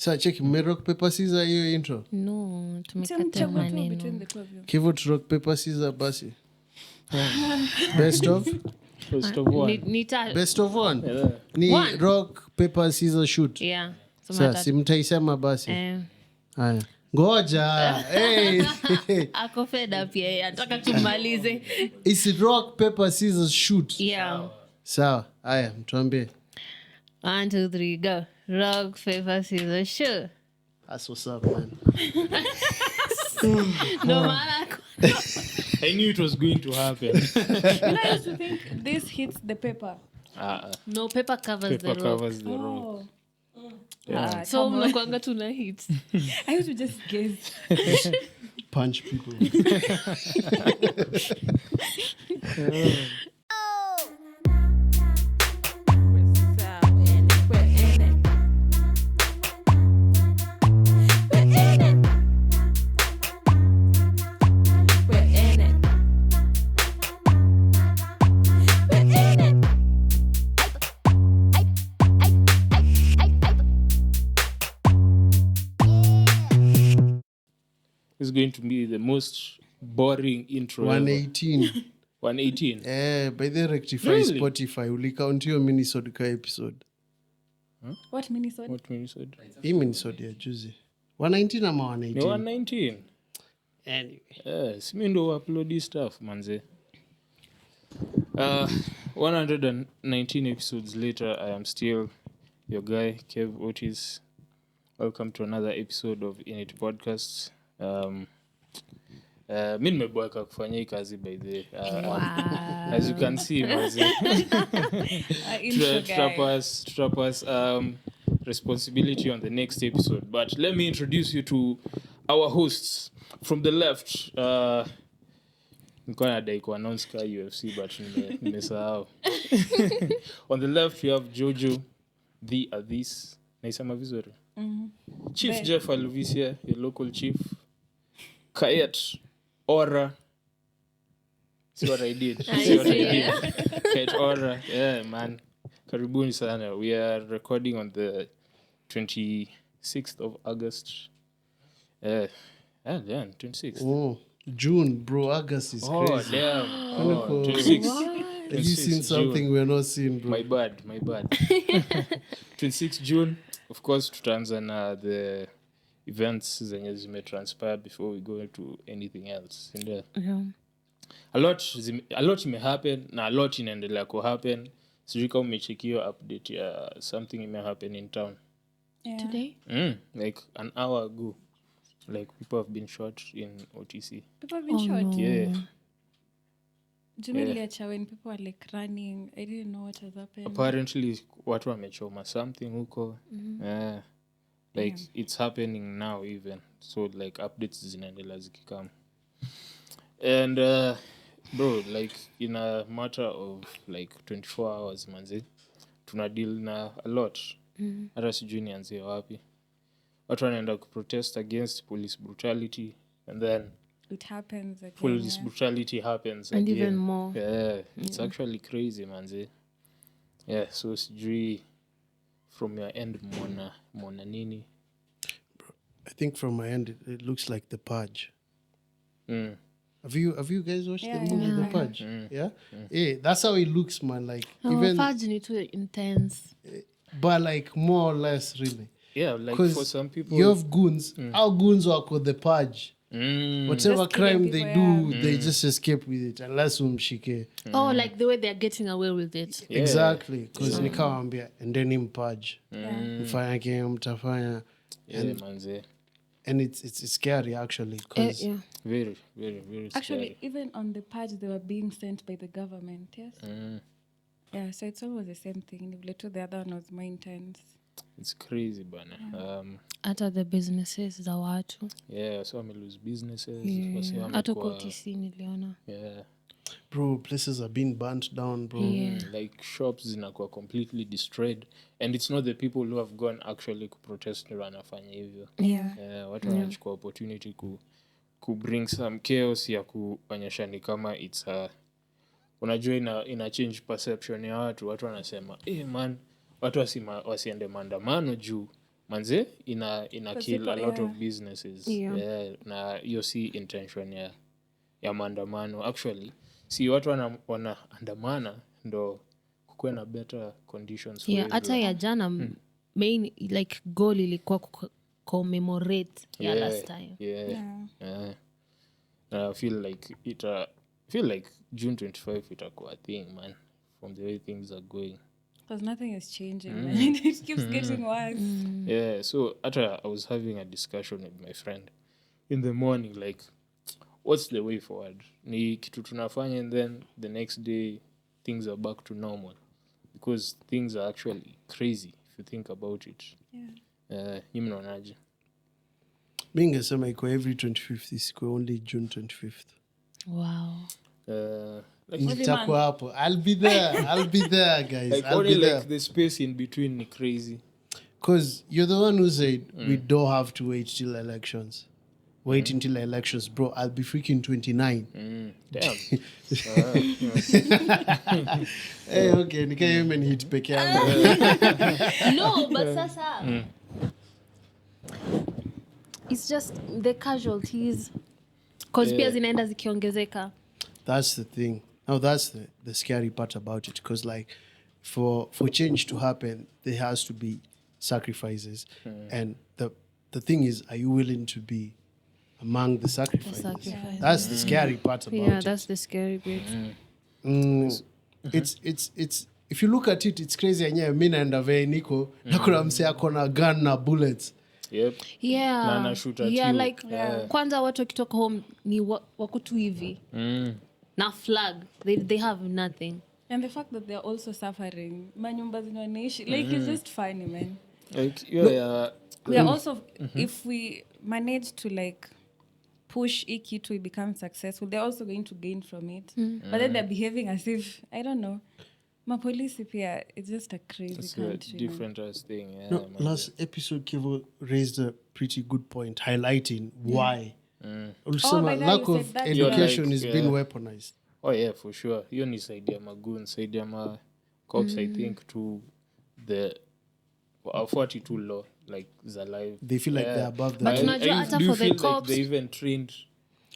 Sasa check rock paper scissors hiyo intro. No, tumekata maneno. Kivu rock paper scissors basi. Best of one. Best of one. Yeah. Ni one. Rock paper scissors shoot. Yeah. Sasa simtaisema basi. Haya. Ngoja. Hey. Ako fed up yeye, anataka tumalize. It's rock paper scissors shoot. Yeah. Sawa. Haya, mtuambie. 1 2 3 go. Rock paper scissors shoot. That's what's up, man. No matter. I knew it was going to happen. I used to think this hits the paper. No, paper covers the rock. Covers the rock. Yeah. So mnakuanga tuna hit. I used to just guess. Punch people. It's going to be the most boring intro 118. 118. By the rectify really? Spotify ulicount hiyo minisode ka episode. What minisode? What minisode? Hii minisode ya juzi. 119 ama 118? No, 119. Anyway. Simi ndo upload stuff manze. 119 episodes later, I am still your guy, Kev Otis. Welcome to another episode of Init Podcasts. Mi nimeboeka kufanya hii kazi by the as you can see tutapas responsibility on the next episode, but let me introduce you to our hosts from the left. Nilikuwa nadai ku announce ka UFC but nimesahau. On the left we have Jojo the Athis. Naisema vizuri? Chief Jeff Alvisia, your local chief. Kayet Ora. See what I did? Kayet Ora. Yeah, man. Karibuni sana. We are recording on the 26th of August. Yeah, 26th. Oh, June, bro. August is crazy. Oh, damn. Oh, 26th. Have you seen something June. We're not seeing, bro? My bad. 26th June. Of course, tutaanza na the events zenye zimetranspire before we go into anything else. Yeah. A lot may happen na a lot inaendelea ku happen. Sijui kama umechekio update ya something may happen in town. Yeah. Today? Like an hour ago. Like people have been shot in OTC. People have been shot? No. Yeah. Do you know later when people are like running? I didn't know what has happened. Apparently watu wamechoma something huko. Like it's happening now even. So like updates zinaendelea zikikama. And bro, like in a matter of like 24 hours manzi, tuna deal na a lot. Hata sijui nianzie wapi. Watu wanaenda kuprotest against police brutality, and then it happens again. Police brutality happens and again. Even more. Yeah, it's actually crazy manzi. Yeah, so sijui from your end mona nini? Bro, I think from my end it looks like The Purge. Have you guys watched the movie The Purge? Yeah? Yeah, that's how it looks, man. Like even Purge need to intense. But like more or less really. Yeah, like for some people you have goons. Our goons are called The Purge. Whatever just crime they do, yeah. they just escape with it unless umshike. Oh, like the way they're getting away with it. Yeah. Exactly, because nikawambia and then him purge. Mfanya game mtafanya. And it's scary actually because very very very actually scary. Even on the purge they were being sent by the government. Yes. Yeah, so it's almost the same thing. The other one was more intense. It's crazy bana. Hata the businesses za watu. Yeah, so I lose businesses. Hata kwa OTC niliona. Yeah. Bro, places are being burnt down, bro. Like shops zinakuwa completely destroyed, and it's not the people who have gone actually to protest ndio wanafanya hivyo. Watu wanachukua opportunity ku bring some chaos ya kuonyesha ni kama it's unajua ina change perception ya watu wanasema man watu wasiende maandamano juu manze ina kill a lot of yeah. businesses. Yeah. Na hiyo si intention ya maandamano. Actually, si watu wanaandamana ndo kukuwe na better conditions for Yeah, hata everyone. ya jana main like goal ilikuwa commemorate ya last time. Yeah. I feel like June 25 itakuwa a thing, man, from the way things are going. Because nothing is changing, man. It keeps getting worse. Yeah, so I was having a discussion with my friend in the morning, like, what's the way forward? Ni kitu tunafanya and then the next day things are back to normal, because things are actually crazy if you think about it. Nyi mnaonaje? Mi ningesema iko every 25th, isiko only June 25th. Wow. Nitakuwa hapo. I'll be there, guys. Like, I'll only be there. like the space in between ni crazy. Because you're the one who said we don't have to wait till elections. Wait until elections, bro. I'll be freaking 29. Damn. Hey, okay. Nika hit peke yangu. No, but sasa it's just the casualties because pia zinaenda zikiongezeka. That's the thing. Now that's the scary part about it, because like for change to happen, there has to be sacrifices, and the thing is, are you willing to be among the sacrifices? That's the scary part about it. Yeah, that's the scary bit. It's if you look at it, it's crazy. Yenyewe mimi naenda vile niko na kuna msee ako na gun na bullets. Yep. Yeah. Na anashoot at yeah, you. like kwanza watu wakitoka home ni wako tu hivi. Na flag. They have nothing. And the fact that they're also suffering. Manyumba zinaishi. Like, it's just funny, man. Like, We are also, if we manage to like push iki to become successful, they're also going to gain from it. But then they're behaving as if, I don't know. Mapolisi pia, it's just a crazy it's country. a different ass thing. Yeah, No, man. last episode Kevo raised a pretty good point, highlighting why. Also, by that lack you of said that, education yeah. is being weaponized. Oh yeah, for sure. Hiyo ni side ya magoon, side ya ma cops, I think, to the 42 law, like za live. They feel like they're above the But law. unajua hata do you for the feel like cops- they even trained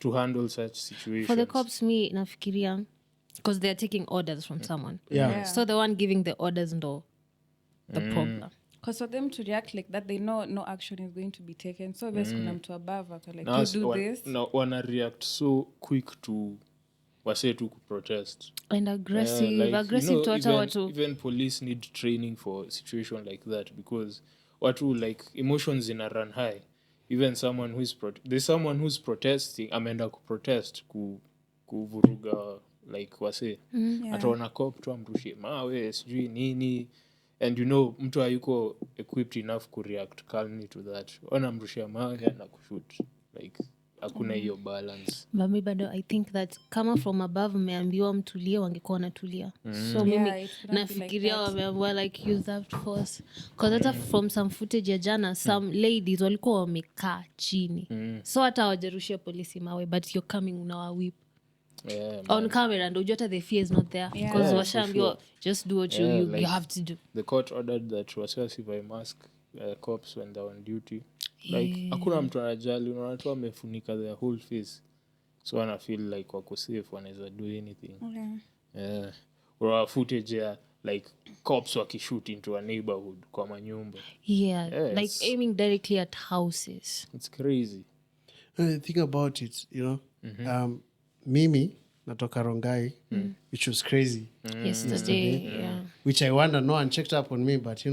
to handle such situations? For the cops, me nafikiria because they're taking orders from someone. Yeah. So the one giving the orders ndo the problem. Because for them to react like that, they know no action is going to be taken. So best kuna mtu above ako like, Now, you do this. wana react so quick to wase tu kuprotest. And aggressive, Like, aggressive to hata watu. even police need training for a situation like that, because watu like emotions in a run high. Even someone there's someone who's protesting, ameenda kuprotest kuvuruga like wase. Ataona cop tu amrushie mawe sijui nini, and mtu hayuko equipped enough to react calmly to that. Wanamrushia mawe na kushoot, like hakuna hiyo balance. Mami bado I think that kama from above mmeambiwa mtulie wangekuwa wanatulia. So mimi Yeah, it cannot be like nafikiria that. wameambiwa like use that force. Because hata from some footage ya jana some ladies walikuwa wamekaa chini. So hata hawajarushia polisi mawe, but you're coming unawawip. Yeah, On camera ndo ujua hata the fear is not there. Yeah. Because Yeah, washaambiwa just do what Yeah, you like- have to do. the court ordered that wasiwasivai mask cops when they're on duty. Like hakuna mtu anajali, unaona tu wamefunika their whole face, so wana feel like wako safe, wanaweza do anything. Or footage ya like cops wakishoot into a neighborhood kwa manyumba. Yeah, Yes. like aiming directly at houses. It's crazy. Think about it, Mimi natoka Rongai, which was crazy. Yesterday, yeah. Which I wonder, no one checked up on me, but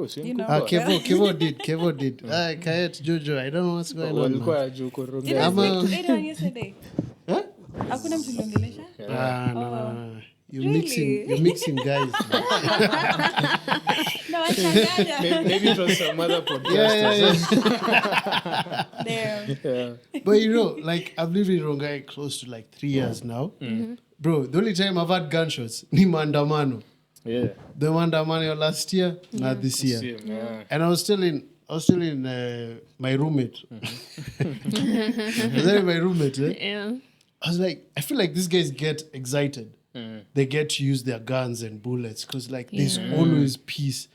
Oh, si You know. mkubwa. Kevo did. Kayet, Jojo, I don't know what's going on. Walikuwa Man. wajua uko Did Rongai. I Ama- speak to anyone yesterday? Huh? Hakuna mtu uliongelesha? No. Really? You're mixing guys. Man. No, wachanganya. Maybe it was some other podcast. Yeah. Damn. Yeah. But like I've lived in Rongai close to like 3 years now. Bro, the only time I've had gunshots ni maandamano. Yeah. The maandamano last year, not this year. Same, yeah. And I was still in my roommate. I was there with my roommate. Yeah. I was like, I feel like these guys get excited. They get to use their guns and bullets because like there's always peace.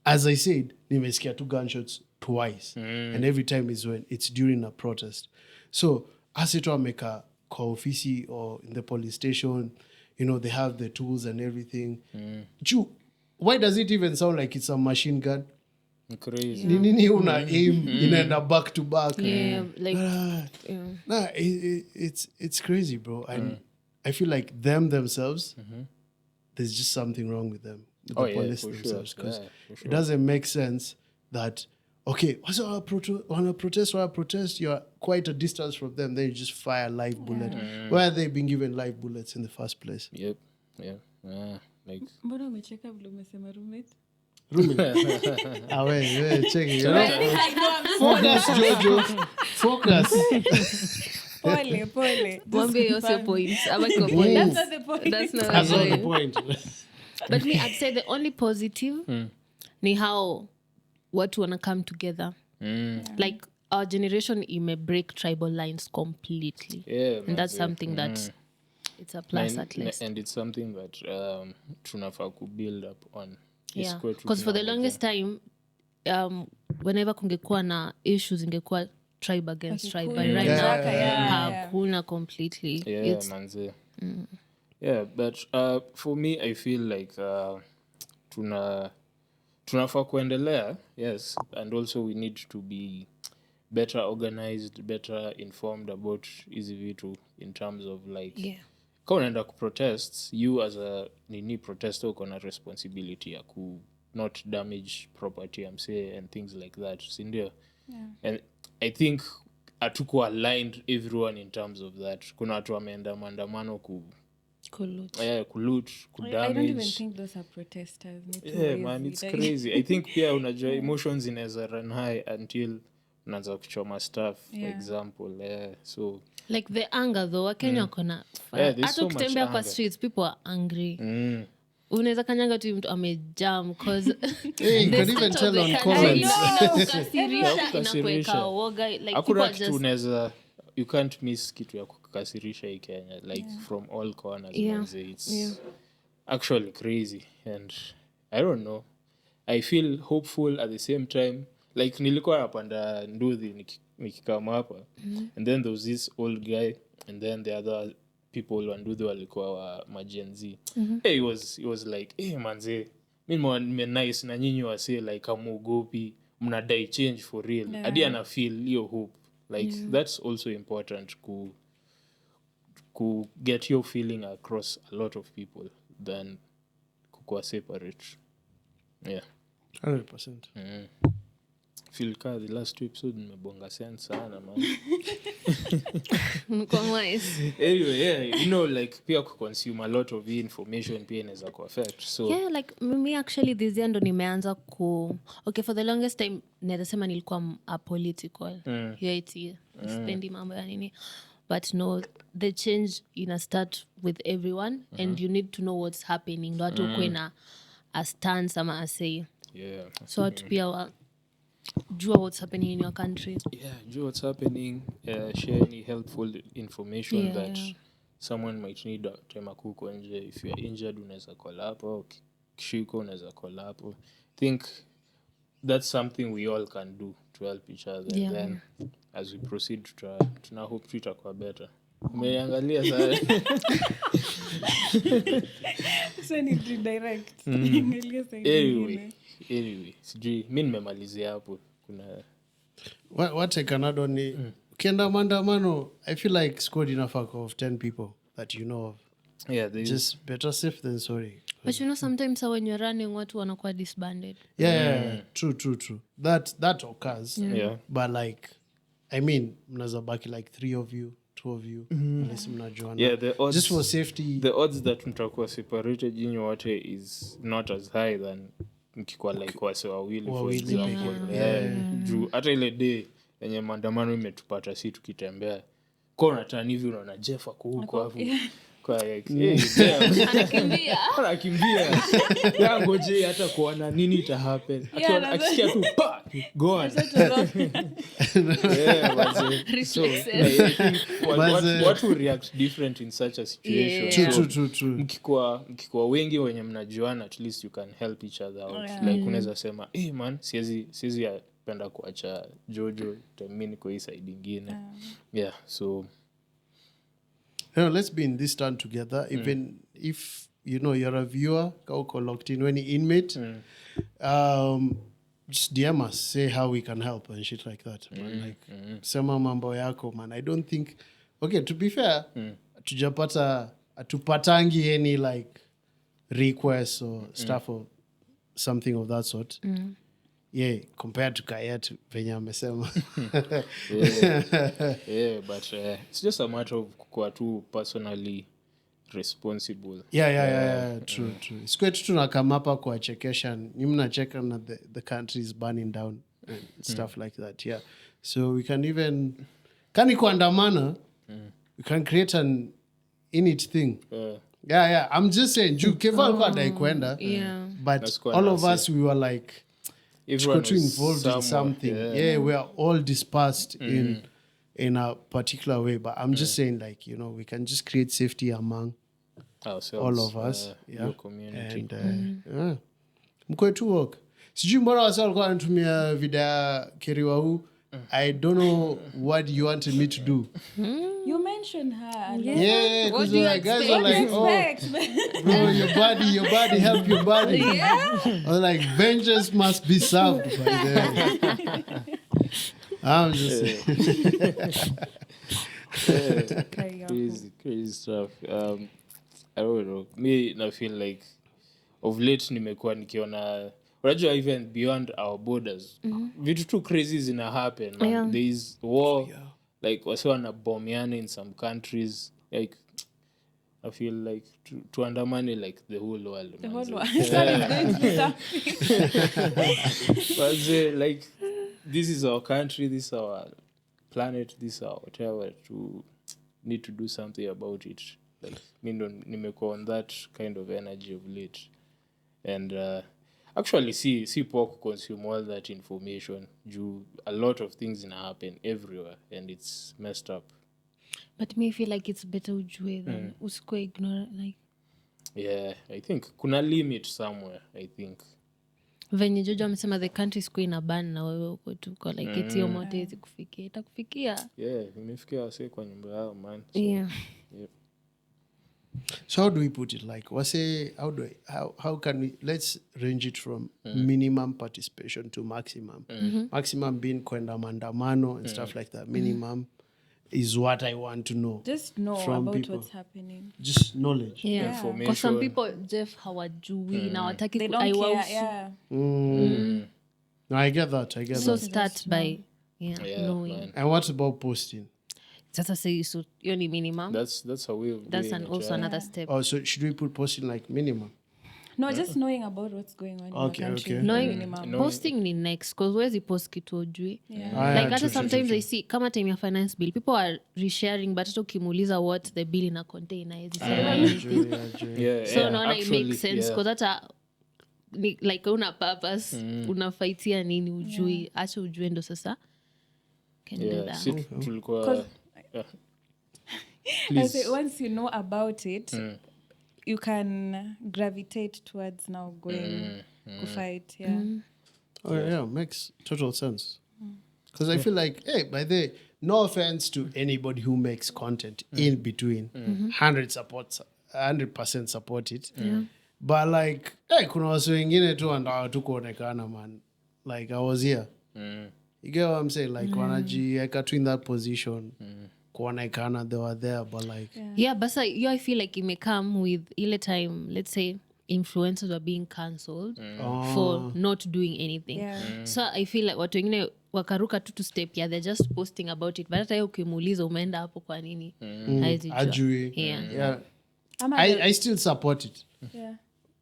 as I said, nimesikia 2 gunshots twice. And every time is when it's during a protest. So as it wameka kwa ofisi or in the police station, you know, they have the tools and everything. Why does it even sound like it's a machine gun? Crazy. Nini una aim inaenda back to back. Yeah, like Nah, it's crazy, bro. And I feel like them themselves, there's just something wrong with them, with the police for themselves, sure. because For sure. it doesn't make sense that okay, on a protest, you're quite a distance from them, then you just fire a live bullet. Why are they being given live bullets in the first place? Yep. Like Mbona umecheka vile umesema roommate? Check it. Focus, Jojo. Focus. Pole. mwambie yose points ama kwa point. That's not the point. That's not That's the not the point. point. But me, I'd say the only positive ni how watu wanna come together. Like our generation ime break tribal lines completely. Yeah, And that's something that it's a plus at least. And it's something that tunafaa ku build up on. Yeah, because for the longest time whenever kungekuwa na issues ingekuwa tribe against tribe, but right now hakuna completely. Yeah, manze. Yeah, but for me I feel like tunafaa kuendelea, yes, and also we need to be better organized, better informed about hizi vitu in terms of like kama unaenda kuprotest, you as a protester uko na responsibility ya ku not damage property, I'm saying, and things like that, sindio? And I think hatuko aligned everyone in terms of that. Kuna watu wameenda maandamano kuloot, I don't even think those are protesters. Yeah, man, it's crazy. I think pia unajua emotions inaweza run high until unaanza kuchoma stuff, for example. So like the anger though, Wakenya wako na there's hata so much ukitembea kwa anger. streets people are angry. Unaweza kanyanga tu mtu amejam cause Hey, you can even tell on comments. inakuweka woga, like people hakuna are kitu just unaweza, you can't miss kitu ya kukasirisha hii Kenya, like from all corners. Manze, it's actually crazy, and I don't know, I feel hopeful at the same time. Like nilikuwa napanda nduthi nikikama hapa, and then there was this old guy, and then the other people wa nduthi walikuwa wa majenzi. Hey, he was like, hey manze, mimi nice na nyinyi wase like amuogopi, mnadai change for real. Hadi ana feel hiyo hope, like that's also important ku get your feeling across a lot of people than kukuwa separate. 100%. Feel ka the last 2 episodes nimebonga sense sana, man. Anyway, you know, like pia consume a lot of information pia inaweza ku affect. So yeah, like me actually this year ndo nimeanza okay, for the longest time naweza sema nilikuwa apolitical. Spendi mambo ya nini, but no, the change ina start with everyone, and you need to know what's happening ndo watu kuwe na a stance ama a say. So watu pia jua what's happening in your country. Jua what's happening, share any helpful information that someone might need time akuko nje. If you are injured unaweza call hapo, kishiko unaweza call hapo. I think that's something we all can do to help each other. And then as we proceed tuna hope tutakuwa better. Umeangalia sana. So ni redirect. Anyway, sijui mimi nimemalizia hapo. Kuna What I can add on ni ukienda maandamano, I feel like squad enough of 10 people that you know of. Just better safe than sorry. But you know, sometimes when you're running watu wanakuwa disbanded. True. That occurs. But like, I mean, mnaweza baki like 3 of you, 2 of you, unless mnajuana. the odds, just for safety. The odds that mtakuwa separated nyinyi wote is not as high than mkikuwa like wase wawili, for example. Juu hata ile day yenye maandamano imetupata si tukitembea, kwa unatani hivi unaona Jeff ako huko hapo Kwa hey, anakimbia yangoje hata kuona nini ita happen akisikia tu gone what will react different in such a situation. True. Mkikuwa wengi wenye mnajuana, at least you can help each other out. Like unaweza sema hey man, siwezi penda kuacha Jojo mimi kwa hii side ingine. So let's be in this turn together, even if you're a viewer or locked in when inmate. Just DM us, say how we can help and shit like that, man. Like sema mambo yako, man. I don't think, okay, to be fair, atupatangi any like requests or stuff or something of that sort. Yeah, compared to Kayet venye amesema. But it's just a matter of kuwa tu personally responsible. True. Sikwe tu tunakamapa kuwachekesha, nyi mnacheka na the country is burning down and stuff like that. Yeah, so we can even kani kuandamana, we can create an init thing. I'm just saying Keva alikuwa dai kwenda, but all of us we were like everyone involved in something. We are all dispersed in a particular way, but I'm just saying, like, we can just create safety among ourselves, all of us, your community. And mkwe tu work. Sijui mbona wasa walikuwa wanatumia video Keriwa huu. I don't know what you wanted me to do. You mentioned her. Yeah, because the guys are like, bro, your body, help your body. I was like, vengeance must be served by the I'm just saying. Crazy stuff. I don't know. Me, I feel like of late nimekuwa nikiona, unajua even beyond our borders, vitu tu crazy zina happen. There is war, like wase wanabomiana in some countries. Like I feel like to undermine like the whole world. The whole world. But like this is our country, this is our planet, this is our whatever. To need to do something about it. Like nimekuwa on that kind of energy of late, and actually see poor consume all that information. A lot of things in happen everywhere, and it's messed up. But me feel like it's better ujue than usikwe ignore, like. I think kuna limit somewhere. I think venye Jojo amesema the country is in a ban na wewe uko tuko like it's your mote hizi kufikia itakufikia. Imefikia wase kwa nyumba yao, man. So how do we put it? Like, how can we, let's range it from minimum participation to maximum. Maximum being kwenda mandamano and stuff like that. Minimum is what I want to know. Just know from about people. what's happening. Just knowledge. Information. Because some people, Jeff, hawajui na wataki They don't care. No, I get that. So start by knowing. Man. And what about posting? Sasa say so hiyo ni minimum. That's a way of That's doing also another step. Oh, so should we put posting like minimum? No, just knowing about what's going on in the country. Knowing, posting ni next because where's post kitu ujui. Like hata sometimes I see kama time ya finance bill people are resharing but hata ukimuuliza what the bill ina contain hizi so naona it makes sense because hata like una purpose unafaitia nini ujui acha ujue ndo sasa can do that. Tulikuwa I say once you know about it you can gravitate towards now going to fight. Makes total sense. Because I feel like, hey, by the way, no offense to anybody who makes content in between, 100% support it. But like, hey, kuna watu wengine tu andaa tu kuonekana, man. Like I was here. You get what I'm saying? Like wanajiweka tu in that position. Kuonekana they were there, but like but I feel like it may come with ile time, let's say influencers were being cancelled for not doing anything. So I feel like watu wengine wakaruka tu to step they're just posting about it but hata yeye ukimuuliza umeenda hapo kwa nini ajui. I still support it.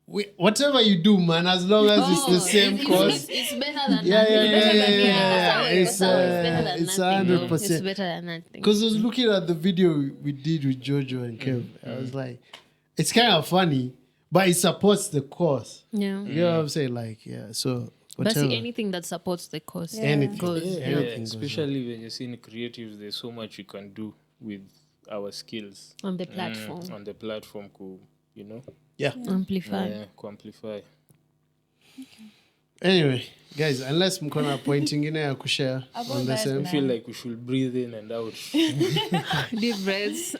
whatever you do, man, as long as it's the same course. It's better than Yeah, nothing. yeah. It's better than It's nothing. 100%. It's better than nothing. Because I was looking at the video we did with Jojo and Kev. I was like, it's kind of funny, but it supports the cause. Yeah. You know what I'm saying? Like, yeah. So But whatever. see, anything that supports the cause Anything. goes. Yeah, Yeah, anything goes especially when you're seeing creatives, there's so much you can do with our skills On the platform. on the platform, you know, Yeah. Amplify. to amplify. Anyway, guys, unless mkona point ingine ya kushare on the that, same. I feel like we should breathe in and out. Deep breaths.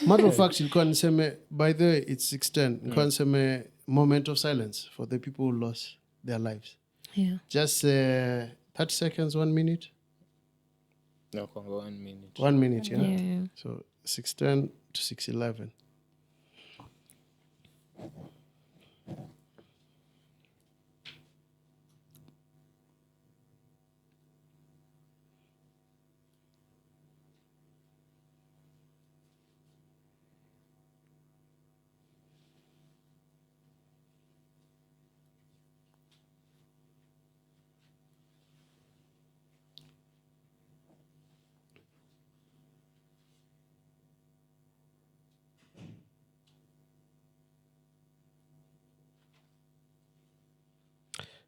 Matter of fact, ilikuwa niseme, by the way, it's 6:10. Ilikuwa niseme moment of silence for the people who lost their lives. Yeah. Just 30 seconds, 1 minute. No, Congo, 1 minute. 1 minute, yeah? Yeah. So 6:10 to 6:11.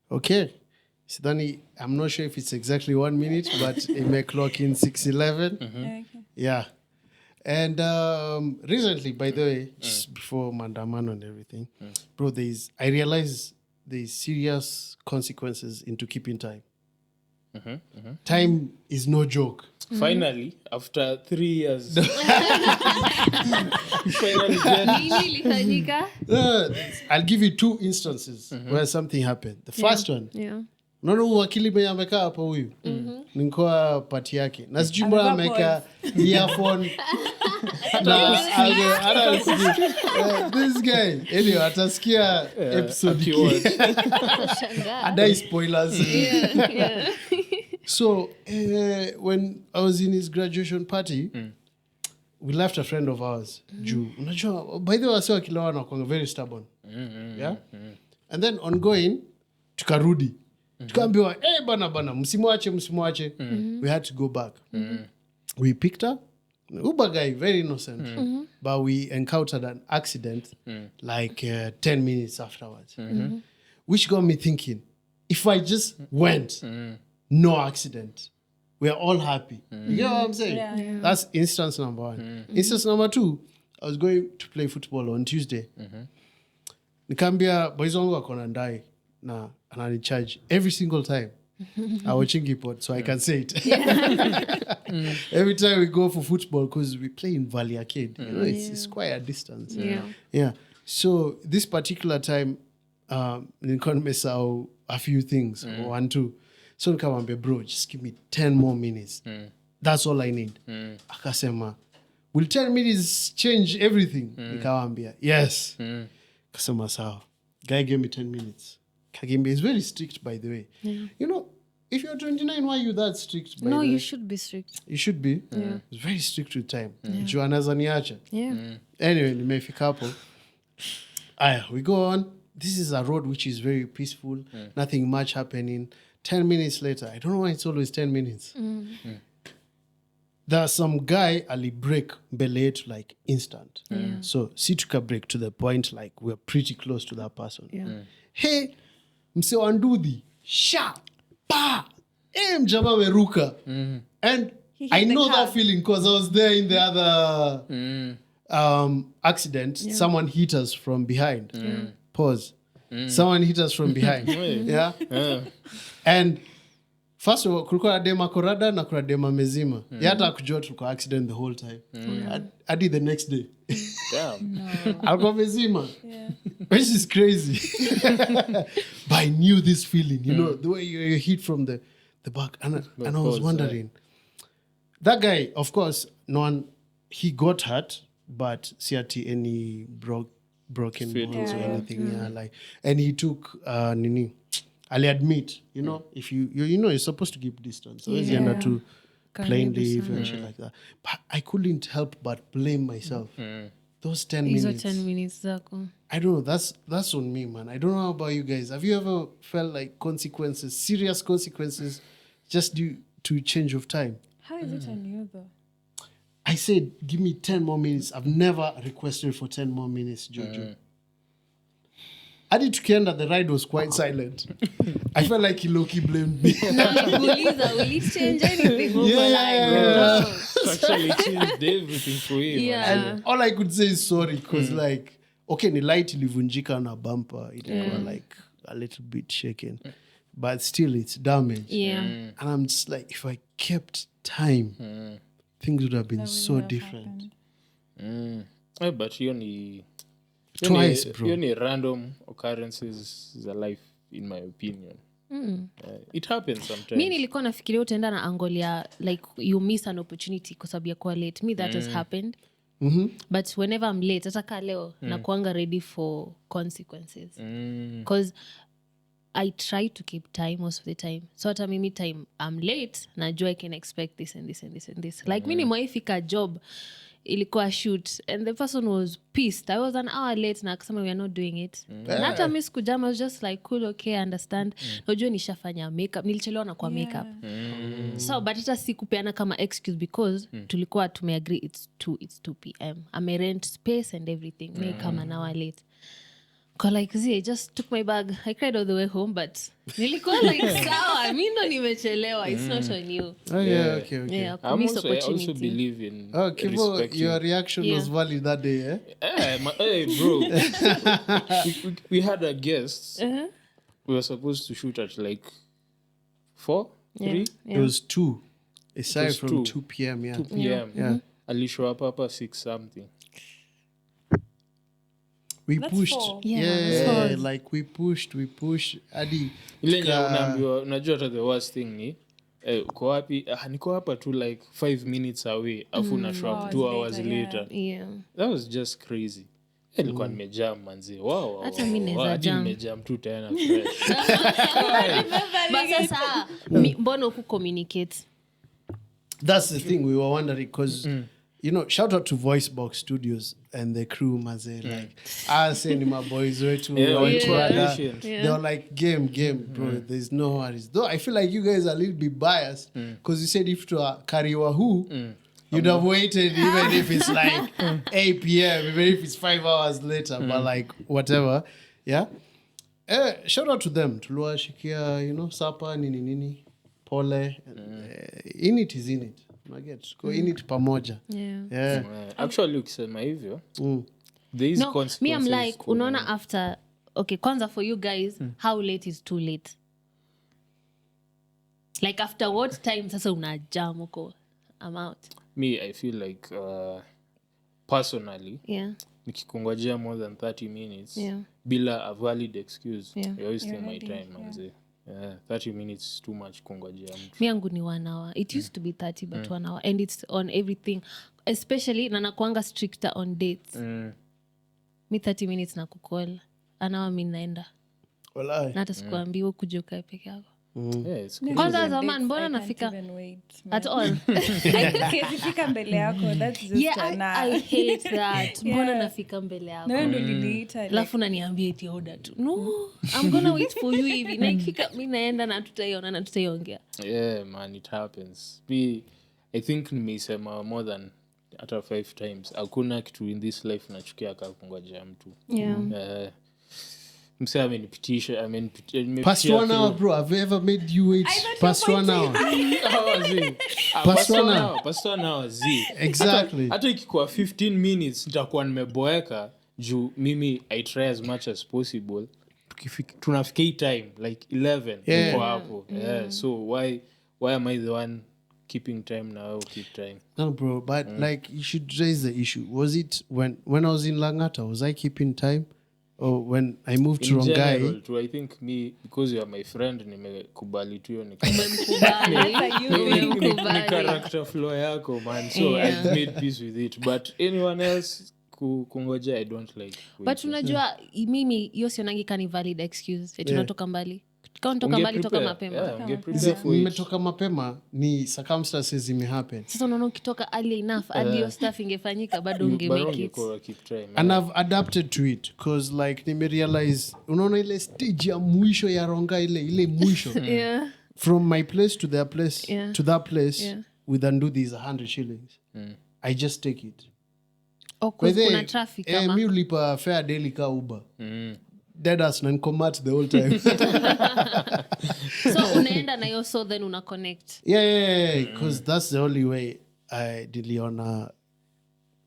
Okay. Sidhani, I'm not sure if it's exactly 1 minute, but it may clock in 6:11. Okay. Yeah. And recently, by the way, just before Mandamano and everything, bro, I realize there's serious consequences into keeping time. Time is no joke. Finally, after 3 years, finally get Nini ilifanyika? I'll give you 2 instances where something happened. The first one, Yeah. unaona huyu wakili mwenye amekaa hapo huyu nilikuwa pati yake na sijui mbona ameweka earphone na hata sijui, this guy anyway atasikia episode keyword. adai spoilers. Yeah. So when I was in his graduation party, we left a friend of ours. Juu unajua by the way wase wakilewa wanakuanga very stubborn. Yeah? And then ongoing tukarudi. Tukaambiwa bana msimwache. We had to go back. We picked up Uber guy, very innocent, but we encountered an accident like 10 minutes afterwards, which got me thinking, if I just went, no accident, we're all happy. You get what I'm saying? Yeah. That's instance number 1. Instance number 2, I was going to play football on Tuesday. Nikambia boys wangu wako na ndai na ananicharge every single time. Awachingi pod, so I can say it. Every time we go for football, because we play in Valley Arcade, you know, it's quite a distance. Yeah. So this particular time, nilikuwa nimesahau a few things, 1, 2. So nikamwambia, bro, just give me 10 more minutes. That's all I need. Akasema, will 10 minutes change everything? Nikamwambia, yes. Kasema sawa. Guy gave me 10 minutes. Kagimbe is very strict, by the way. You know, if you're 29, why are you that strict? By No, the you way? should be strict. You should be. He's very strict with time. Juu anaweza niacha. Yeah. Anyway, nimefika hapo. Aya, we go on. This is a road which is very peaceful. Nothing much happening. 10 minutes later, I don't know why it's always 10 minutes. There's some guy ali break mbele yetu like instant. So si tuka break to the point like we're pretty close to that person. Hey, mse wa ndudhi, sha, pa, mjama meruka. And He hit I the know car. that feeling because I was there in the other accident. Someone hit us from behind. Pause. Someone hit us from behind. Yeah. And first of all, kulikuwa na dema korada na kuna dema mezima. Yata akujua tulikuwa accident the whole time. Hadi the next day. Damn. Alikuwa mezima. Which is crazy. But I knew this feeling, you know, the way you hit from the back. And I was wondering. That guy, of course, he got hurt, but CRT any broken bones or anything. Yeah, like, and he took Nini. I'll admit, you know, if you know you're supposed to keep distance. So you end up to plane leave and shit like that. But I couldn't help but blame myself. those 10 hizo minutes. 10 minutes zako. I don't know. That's on me, man. I don't know about you guys. Have you ever felt like serious consequences, just due to change of time? How is it on you though? I said, give me 10 more minutes. I've never requested for 10 more minutes, Jojo. Hadi tukienda, the ride was quite silent. I felt like he low-key blamed me. Na nikuuliza, will it change anything over Yeah. like? It actually changed everything for him. Yeah. And all I could say is sorry, because like, okay, ni light ilivunjika na bumper. It was like a little bit shaken. But still, it's damaged. Yeah. And I'm just like, if I kept time, things would have been That so would have different. happened. But hiyo ni Twice, bro. hiyo ni random occurrences za life, in my opinion. It happens sometimes. Mi nilikuwa nafikiria utaenda na angle ya like you miss an opportunity kwa sababu ya kuwa late. Me that has happened. But whenever I'm late, hata kaa leo nakuanga ready for consequences. Because I try to keep time most of the time. So hata mimi time I'm late, najua I can expect this and this and this and this. Like mi nimewaifika job, ilikuwa shoot and the person was pissed. I was an hour late na akasema we are not doing it. Na hata mi sikujama, I was just like cool, okay, I understand. Najua nishafanya makeup, nilichelewa na kwa makeup. So but hata sikupeana kama excuse because tulikuwa tumeagree it's 2 p.m. I rent space and everything. Me come an hour late. Cause like I just took my bag. I cried all the way home, but nilikuwa like sawa, mi ndo nimechelewa. It's not on you. Oh, yeah, okay. Yeah, I miss also opportunity. believe in Oh, Kivo, respecting. your reaction was valid that day, eh? Hey, bro. we had a guest. We were supposed to shoot at like 4, 3 It was 2. Aside was from 2. 2 p.m., yeah. 2 p.m. Yeah. Alishow up hapa 6 something. We That's pushed. 4. Yeah, like we pushed. Hadi Ile nye unaambiwa, unajua hata the worst thing ni uko wapi? Niko hapa tu like 5 minutes away afu una show up 2 hours later. Yeah. That was just crazy. Nilikuwa nimejam manzi. Wow. Hata mi naeza Hadi jam. nimejam tu tena fresh. But sasa mbona uku communicate? that's the thing we were wondering, because you know, shout out to Voicebox Studios and the crew, maze. Like, I send my boys way to Yeah, they yeah. were like, game, bro. There's no worries. Though I feel like you guys are a little bit biased because you said if to carry wahoo, you'd have waited even if it's like 8 p.m., even if it's 5 hours later, but like whatever. Yeah. Shout out to them. Tulua shikia, you know, sapa, nini, pole. In it is in it. Get go in it pamoja. Yeah. Actually ukisema hivyo there is No, consequences. me I'm like, to unaona after, okay, kwanza for you guys, how late is too late? Like after what time sasa unajam uko, I'm out. me I feel like personally Yeah. nikikungojea more than 30 minutes Yeah. bila a valid excuse, Yeah. you're wasting my ready, time manze. 30 minutes is too much kungojea mtu. Mi yangu ni 1 hour. It used to be 30 but 1 hour, and it's on everything, especially na nakuanga stricter on dates. Mi 30 minutes na kukol, an hour mi naenda Walai. na hata sikuambiwa kuja ukae peke yako. Yeah, it's Kwanza Even zaman dates, mbona I can't nafika even wait, man. at all? Ukifika mbele yako, that's just Yeah, a I hate that. Mbona Yeah. nafika mbele yako? Na wewe ndo uliniita, like, Alafu naniambia eti order tu. No, I'm gonna wait for you hivi. Na ikifika mi naenda na tutaiona na tutaiongea. yeah man, it happens. Me, I think nimeisema more than hata 5 times. Hakuna kitu in this life nachukia kama kungojea mtu. Yeah. Mse amenipitisha Past 1 hour, bro. Have I ever made you wait past 1 hour? Past 1 hour. Exactly. Hata ikikuwa 15 minutes nitakuwa nimeboeka juu mimi I try as much as possible. Tunafika hii time like 11 niko hapo. So why am I the one keeping time now? Keep time. No, bro. But like, you should raise the issue. Was it when I was in Langata? Was I keeping time? Or when I moved to In general, Rongai? too, I think me, because you are my friend, nimekubali tu hiyo ni character flow yako, man. So I made peace with it. But anyone else kungoja, I don't like. But unajua mimi hiyo sionangi kani valid excuse. Eti unatoka mbali. Kauntoka mbali toka mapema. Yeah, ungeprepare for it. Nimetoka mapema ni circumstances zimehappen. Sasa unaona ukitoka early enough hadi your stuff ingefanyika bado ungemake it. Keep trying. And I've adapted to it because like nimerealize unaona ile stage ya mwisho ya ronga ile mwisho. Yeah. From my place to their place to that place with Anduthi is 100 shillings. I just take it. Kuna traffic kama. Mi ulipa fare daily ka Uber. Deadass na nikomat the whole time. So unaenda na yo so then una connect. Yeah, because that's the only way I niliona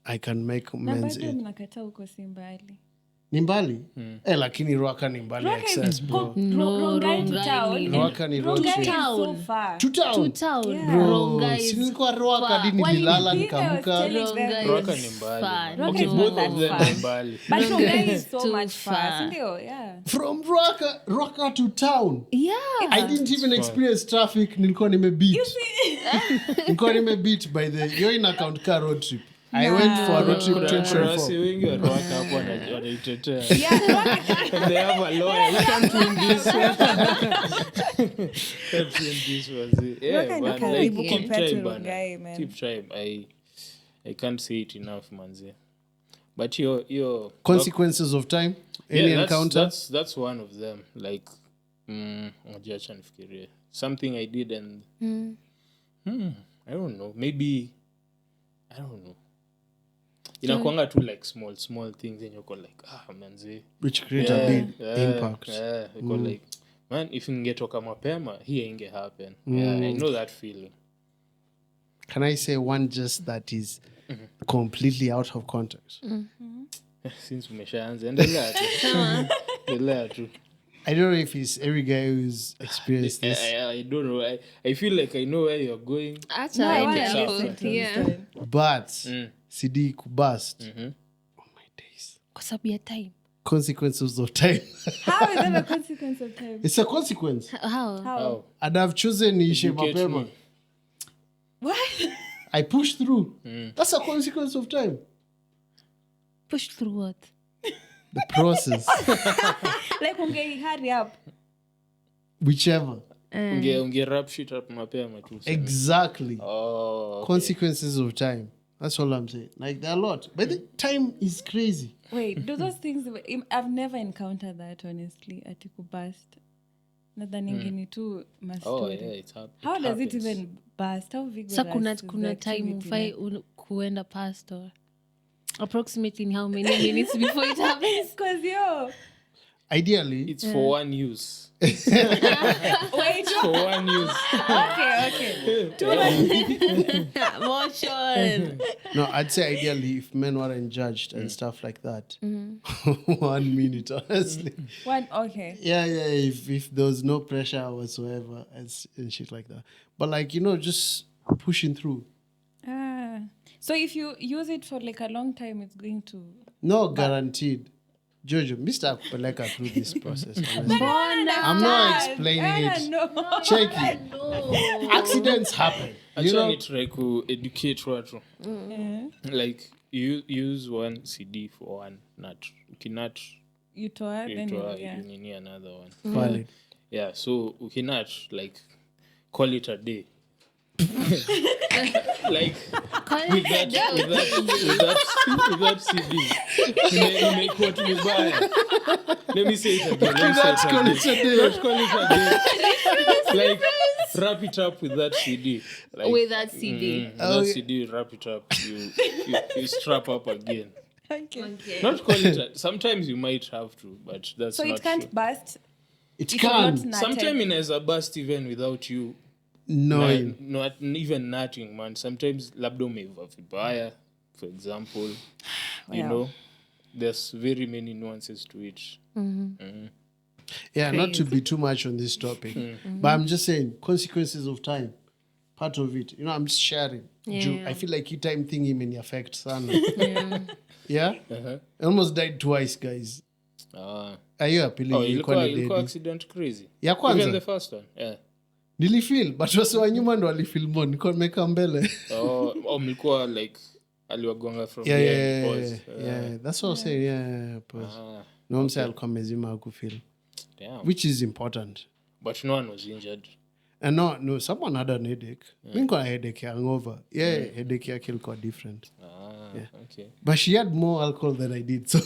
I can make men's bado mnakataa huko si mbali. Ni mbali? Lakini Ruaka ni mbali access bro. Rongai to town. Ruaka ni road Rongai is trip. so far. To town? Bro, Si nilikuwa Ruaka hadi nililala nikaamka. Ruaka ni mbali. Rongai Okay, is both not of that them far. are mbali. But Rongai is so Too much far. far. Sindio? Yeah. From Ruaka to town. Yeah. I didn't even experience traffic. Nilikuwa nimebeat. Nilikuwa nimebeat by the yo in account car road trip. I went for a road trip 2024. Wengi wa Ruaka hapo wanaitetea. Yeah, Rongai. They have a lawyer. You can't win this. Can't win this was it. Yeah, Rongai man. ni Like, karibu keep compared to trying, man. Rongai, man. Keep trying. I can't say it enough, manze. But your Consequences of time. Any encounter? That's one of them. Like, acha nifikirie. Something I did and I don't know. Maybe I don't know. Inakuanga tu like small things and you're like, manze. Which create a big impact. Yeah, like, man, if ingetoka mapema, hii inge happen. Yeah, I know that feeling. Can I say one just that is completely out of context? Since umeshaanza, endelea tu. I don't know if it's every guy who's experienced this. I don't know. I feel like I know where you're going. Acha No, I aende wanna hapo. listen to Yeah. this. But CD kubust. Oh my days. Kwa sababu ya time. Consequences of time. How is that a consequence of time? It's a consequence. How? How? And I've chosen niishe Educate mapema. me. What? I pushed through. That's a consequence of time. Push through what? The process. Like hurry up. Whichever. Unge wrap shit up mapema tu. Exactly. Oh. Okay. Consequences of time. That's all I'm saying. Like, there are a lot. But the time is crazy. Wait, do those things... I've never encountered that, honestly, atikubust. Nadhani ni tu Oh, story. yeah, it's happening. How does it even bust? How vigorous Sa kuna is the time activity? ufai kuenda past or approximately in how many minutes before it happens? Because Ideally, It's for one use. wait, For one use. okay. Motion. no, I'd say ideally if men weren't judged and stuff like that. 1 minute, honestly. Okay. Yeah, if there was no pressure whatsoever and shit like that. But like, just pushing through. So if you use it for like a long time, it's going to... No guaranteed. Jojo, Mr. Kupeleka through this process. Honestly. I'm not explaining it. No. Check it. No. Accidents happen. You Acha know? nitry ku educate watu. Like, you use one CD for one nut. Ukinut, You tour, then you yeah. nini another one. Valid. Yeah, so ukinut, like, call it a day. Like, with that CD, nimekuwa tu vibaya. Let me say it again. Let's call it a day. Let's call it a day. Like, wrap it up with that CD. Like, With that CD. that CD, wrap it up. You strap up again. Okay. Not call it. Sometimes you might have to, but that's So not it can't sure. bust. It If can. you're not nutted. Sometimes inaweza bust even without you. No. Not even nutting, man. Sometimes labda umeiva vibaya, for example. You know, there's very many nuances to it. Yeah, not to be too much on this topic. But I'm just saying, consequences of time. Part of it. I'm just sharing. I feel like your time thing imeni affect sana. Yeah? I almost died twice, guys. Are you appealing? Oh, ilikuwa accident crazy. Ya kwanza? Even the first one, yeah. Nilifeel, but wase wa nyuma ndo walifeel more. Nilikuwa nimeka mbele. Mlikuwa like aliwagonga from Yeah, behind, yeah, pause. yeah. That's what I'm saying. Yeah, pause. No, I'm saying alikuwa mezima hakufeel. Damn. Which is important. But no one was injured. And no, someone had an headache. Mi niko na headache hangover. Yeah, headache yake ilikuwa different. Okay. But she had more alcohol than I did. So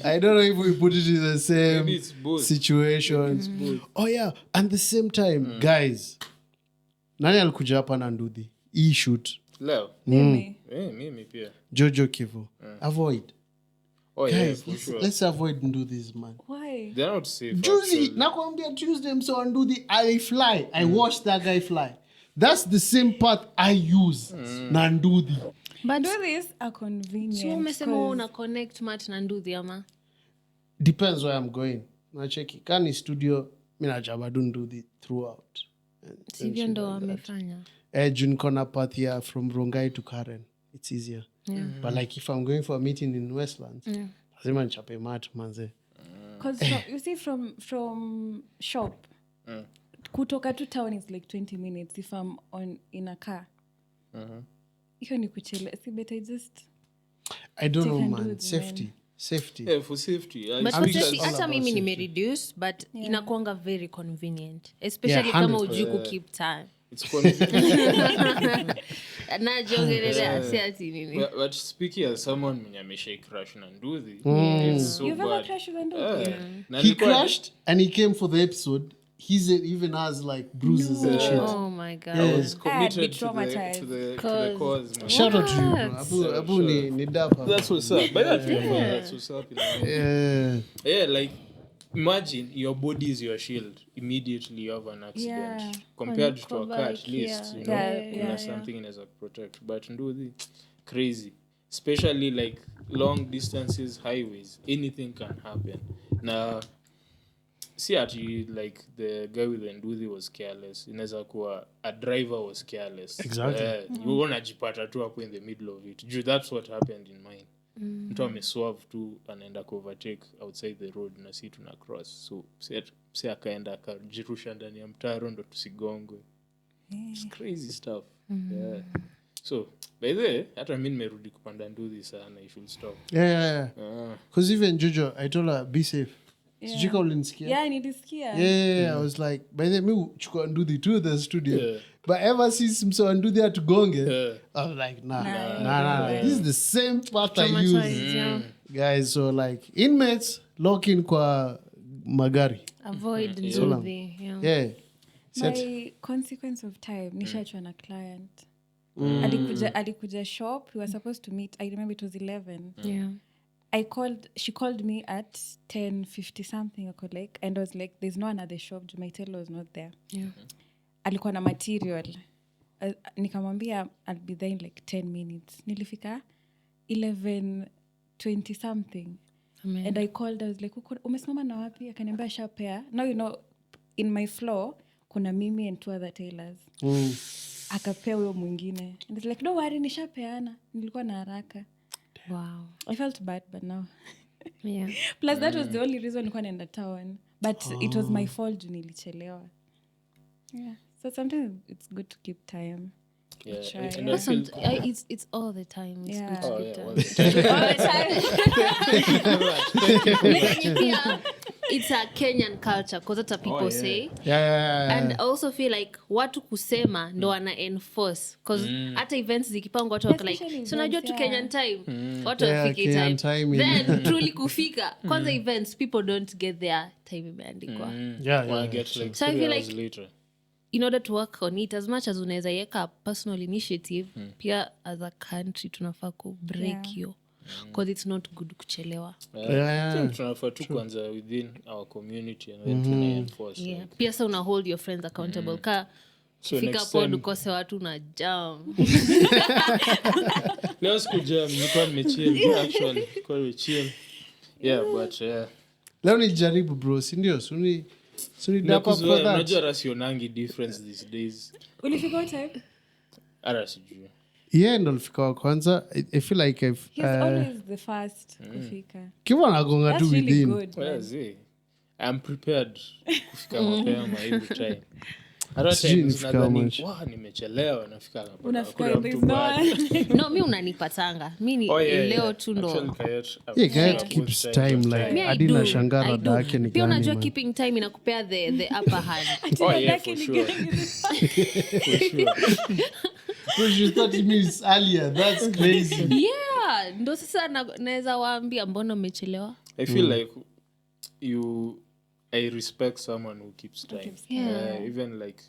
I don't know if we put it in the same Maybe it's both. situations. Oh yeah, and the same time, guys. Nani alikuja hapa na ndudhi? Hii shoot. Leo. Mimi. Mimi pia. Jojo Kivu. Avoid. Oh yeah, Guys, for sure. let's avoid ndudhis, man. Why? They're not safe. Juicy. actually. Nakwambia Tuesday mso ndudhi, I fly. I watch that guy fly. That's the same path I use. Na ndudhi. But Do this are convenient. so umesema 'cause- una connect mat na nduthi ama? Depends where I'm going. Nacheki. Kani studio, mi najabadu ndudhi throughout. Sivyo ndo wamefanya. Juu niko na path ya from Rongai to Karen. It's easier. But like if I'm going for a meeting in Westlands, lazima nichape mat manze. Because you see, from shop, kutoka to town is like 20 minutes if I'm in a car. Hiyo ni kuchele. See, but I just... I don't know, Take and man. do it, Safety. Yeah, for safety. But I'm for just safety, all hata about mimi safety. nimereduce but inakuanga very convenient especially Yeah, kama 100%. ujui kukeep time It's convenient. najiongelelea si ati nini. But speaking as someone mwenye ameshai crash na nduthi, it's so You've ever bad. crashed with a nduthi? Na He nilikuwa- crashed and he came for the episode. He even has like bruises and shit. Oh my god. I was I'd committed be to the traumatized. cause. Man. Shout out to you, bro. Abu ni dapa. That's what's up. By that way, that's what's up. You know? Yeah. Like imagine your body is your shield. Immediately you have an accident. Yeah. Compared to a Kwa car, at bike, least you know, Yeah, kuna yeah, something inaweza protect. But nduthi, crazy. Especially like long distances, highways, anything can happen. Now, see ati like the guy with the nduthi was careless. Inaweza kuwa a driver was careless. Exactly. You unajipata tu hapo in the middle of it. That's what happened in mine. Mtu ameswerve tu anaenda kuovertake outside the road na si tuna cross. So si akaenda akajirusha ndani ya mtaro ndo tusigongwe. It's crazy stuff. Yeah. So by the way, hata mimi nimerudi kupanda nduthi sana. You should stop. Yeah. Because even Jojo, I told her, be safe. Sijika ulinisikia? Yeah, nilisikia. Yeah, I was like, by the way, mi chukua nduthi to the studio. Yeah. But ever since mso nduthi atugonge, Yeah. I was like, nah. Nah. This is the same path I use. Traumatized, yeah. Guys, so like, inmates, lock in kwa magari. Avoid So long. nduthi. Yeah. Yeah. My consequence of time, nishachwa na client. Alikuja shop, we were supposed to meet, I remember it was 11. Yeah. She called me at 10:50 something, and I was like, there's no one at the shop, my tailor was not there. Yeah. Alikuwa na material. Nikamwambia I'll be there in like 10 minutes. Nilifika 11:20 something. Amen. And I called, I was like, umesimama na wapi? Akaniambia shapea. Now you know, in my floor, kuna mimi and two other tailors. Akapea huyo mwingine. And it's like, don't worry, nishapeana. Nilikuwa na haraka. Wow. I felt bad, but now. Yeah. Plus, that was the only reason nilikuwa naenda town. But it was my fault juu nilichelewa. Yeah. So sometimes it's good to keep time. Yeah. Try. And I feel It's all the time. It's Yeah. good to Oh, keep yeah, time. well, All the time. Pia, it's a Kenyan culture because that's what people say. Yeah. And I also feel like watu kusema ndo wana enforce because hata events zikipangwa watu wako Especially like so najua tu events, Kenyan time watu Yeah, wafike Kenyan time time then truly kufika kwanza events people don't get their time imeandikwa I get like So I 3 feel hours like- later. in order to work on it as much as unaweza yeka personal initiative pia as a country tunafaa ku break hiyo because it's not good kuchelewa Tunafaa tu kwanza within our community and then tuna-enforce. yeah. Pia sa una hold your friends accountable ka So fika next pod time- ukose watu na jam Leo sikujam, nilikuwa nimechill actually. Nilikuwa nimechill. Yeah, but leo nijaribu bro, sindio? Suni dapa for nakuzoea, that. unajua rasionangi difference these days. Ulifika what time? Hata sijui. Yeah, ndo lifika wa kwanza. I feel like I've He's always the first kufika. kiwa nagonga tu That's really within. good. Well, man. see, I'm prepared kufika mapema every time. Hata Sijui times nifika nadhani, much. nimechelewa nafika hapa. Unafika, Hakuna there's mtu no bado. No, mi unanipatanga mi ni leo tu ndo Actually, Kayet, Yeah, Kayet most keeps times time, on like, Me, I hadi do. nashangaa I rada do. yake ni Pia gani, unajua man. keeping time inakupea the upper hand. Oh yeah, Dadake for ni sure. getting this- For sure. Bro, she's 30 minutes earlier. That's crazy. Yeah, ndo sasa naweza waambia mbona umechelewa. I feel like I respect someone who keeps time. Yeah. Even like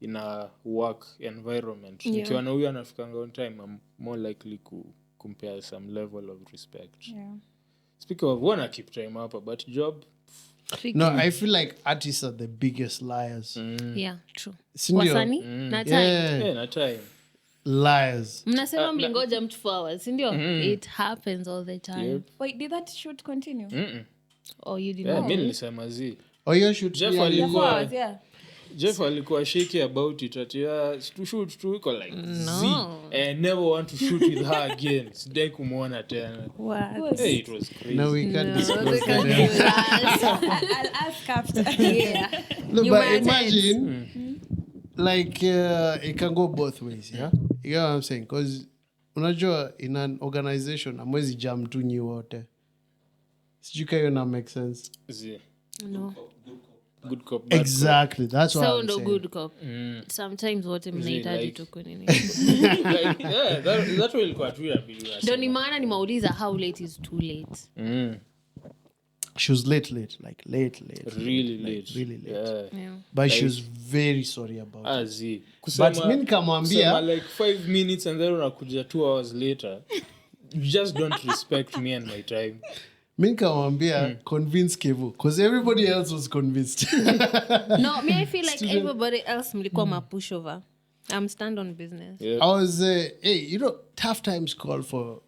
in a work environment. Yeah. Nikiwa na huyu anafikanga on time, I'm more likely to compare some level of respect. Yeah. Speaking of, wanna keep time hapa, but job, No, I feel like artists are the biggest liars. Yeah, true. Sindio? Wasanii na time. Yeah, na time. liars. Mnasema mlingoja mtu 4 hours, sindio? It happens all the time. Yep. Wait, did that shoot continue? Oh, you didn't Yeah, know. mi nilisema zi. Oh, you should Jeff be Yeah, 4 alikuwa hours, yeah. Jeff alikuwa shaky about it at to shoot tu iko like No. I never want to shoot with her again. Sidai kumwona tena. What? Hey, it was crazy. No, we can't No, disclose they can't that. do that. I'll ask after. Yeah. No, You but might imagine, like, it can go both ways, yeah? You get what I'm saying? Because, unajua, in an organization, amwezi jam tu nyi wote. Sijui ka hiyo na make sense. Zi. No. Good cop, bad Exactly, that's what So I'm ndo saying. good cop. Sometimes wote mnahitaji like- tu kunini. cop. Like, yeah, that way ilikuwa tu inabidi Ndo ni maana nimauliza how late is too late. She was late, like late. really like, late. really late. Yeah. Yeah. But she was very sorry about it. Zi. But mi nikamwambia, kusema like 5 minutes and then unakuja 2 hours later. You just don't respect me and my time. mi nikamwambia, convince Kevo. Because everybody else was convinced. No, me I feel like everybody else mlikuwa mapushover. I'm stand on business. Yeah. I was, hey, tough times call for,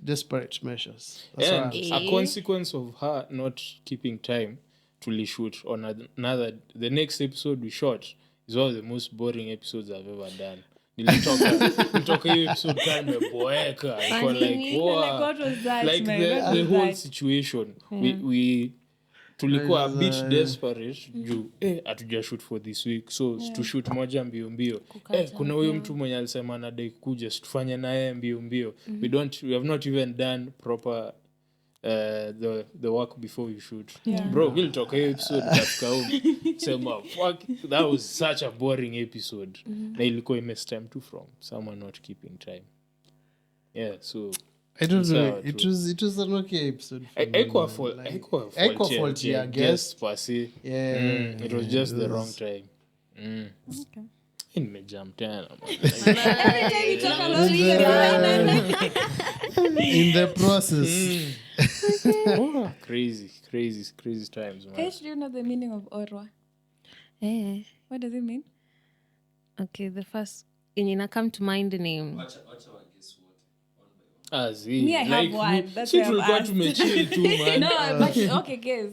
desperate measures. That's And what a consequence of her not keeping time to shoot on the next episode we shot is one of the most boring episodes I've ever done. Nilitoka hiyo episode kama nimeboeka. Iko like, wow. Like, what was that, Like man? the What was whole that? situation. We tulikuwa a bit desperate juu hatuja shoot for this week so to shoot moja mbio kuna huyo mtu mwenye alisema anadai kuja tufanye naye mbio we have not even done proper the work before we shoot. Bro, we'll talk hiyo episode katika sema fuck, that was such a boring episode. Na ilikuwa imestem too from someone not keeping time. Yeah, so I don't know. Sawa It was an okay episode. for me, Equal man. fault, fault, yeah, I guess. per se. Yeah. It was just the it wrong was- time. Nimejam tena man. Every time you talk about In the process. Crazy times, man. Kesh, do you know the meaning of Orwa? Eh. What does it mean? Okay, the first yenye na come to mind ni Me, I have one. That's why I'm tulikuwa asked. tumechill tu man. No, but okay, guess.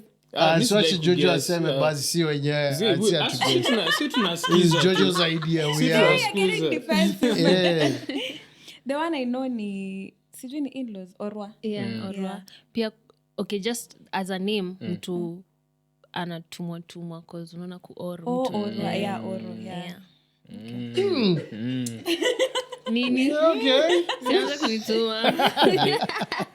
Mi Siwache sidai Jojo kuguess, aseme basi si wenyewe. Zi, Asi we- atuguess. si It's tunasikiza tu. Jojo's idea. Si We are. tunasikiza. You're getting defensive. Yeah. The one I know ni sijui ni in-laws Orwa. yeah, Orwa. Yeah. Pia okay, just as a name mtu anatumwa cause unaona kuoro Oh, mtu. Orwa. Yeah, Oro. Yeah. Yeah. Nini? Okay. Sianze kunituma.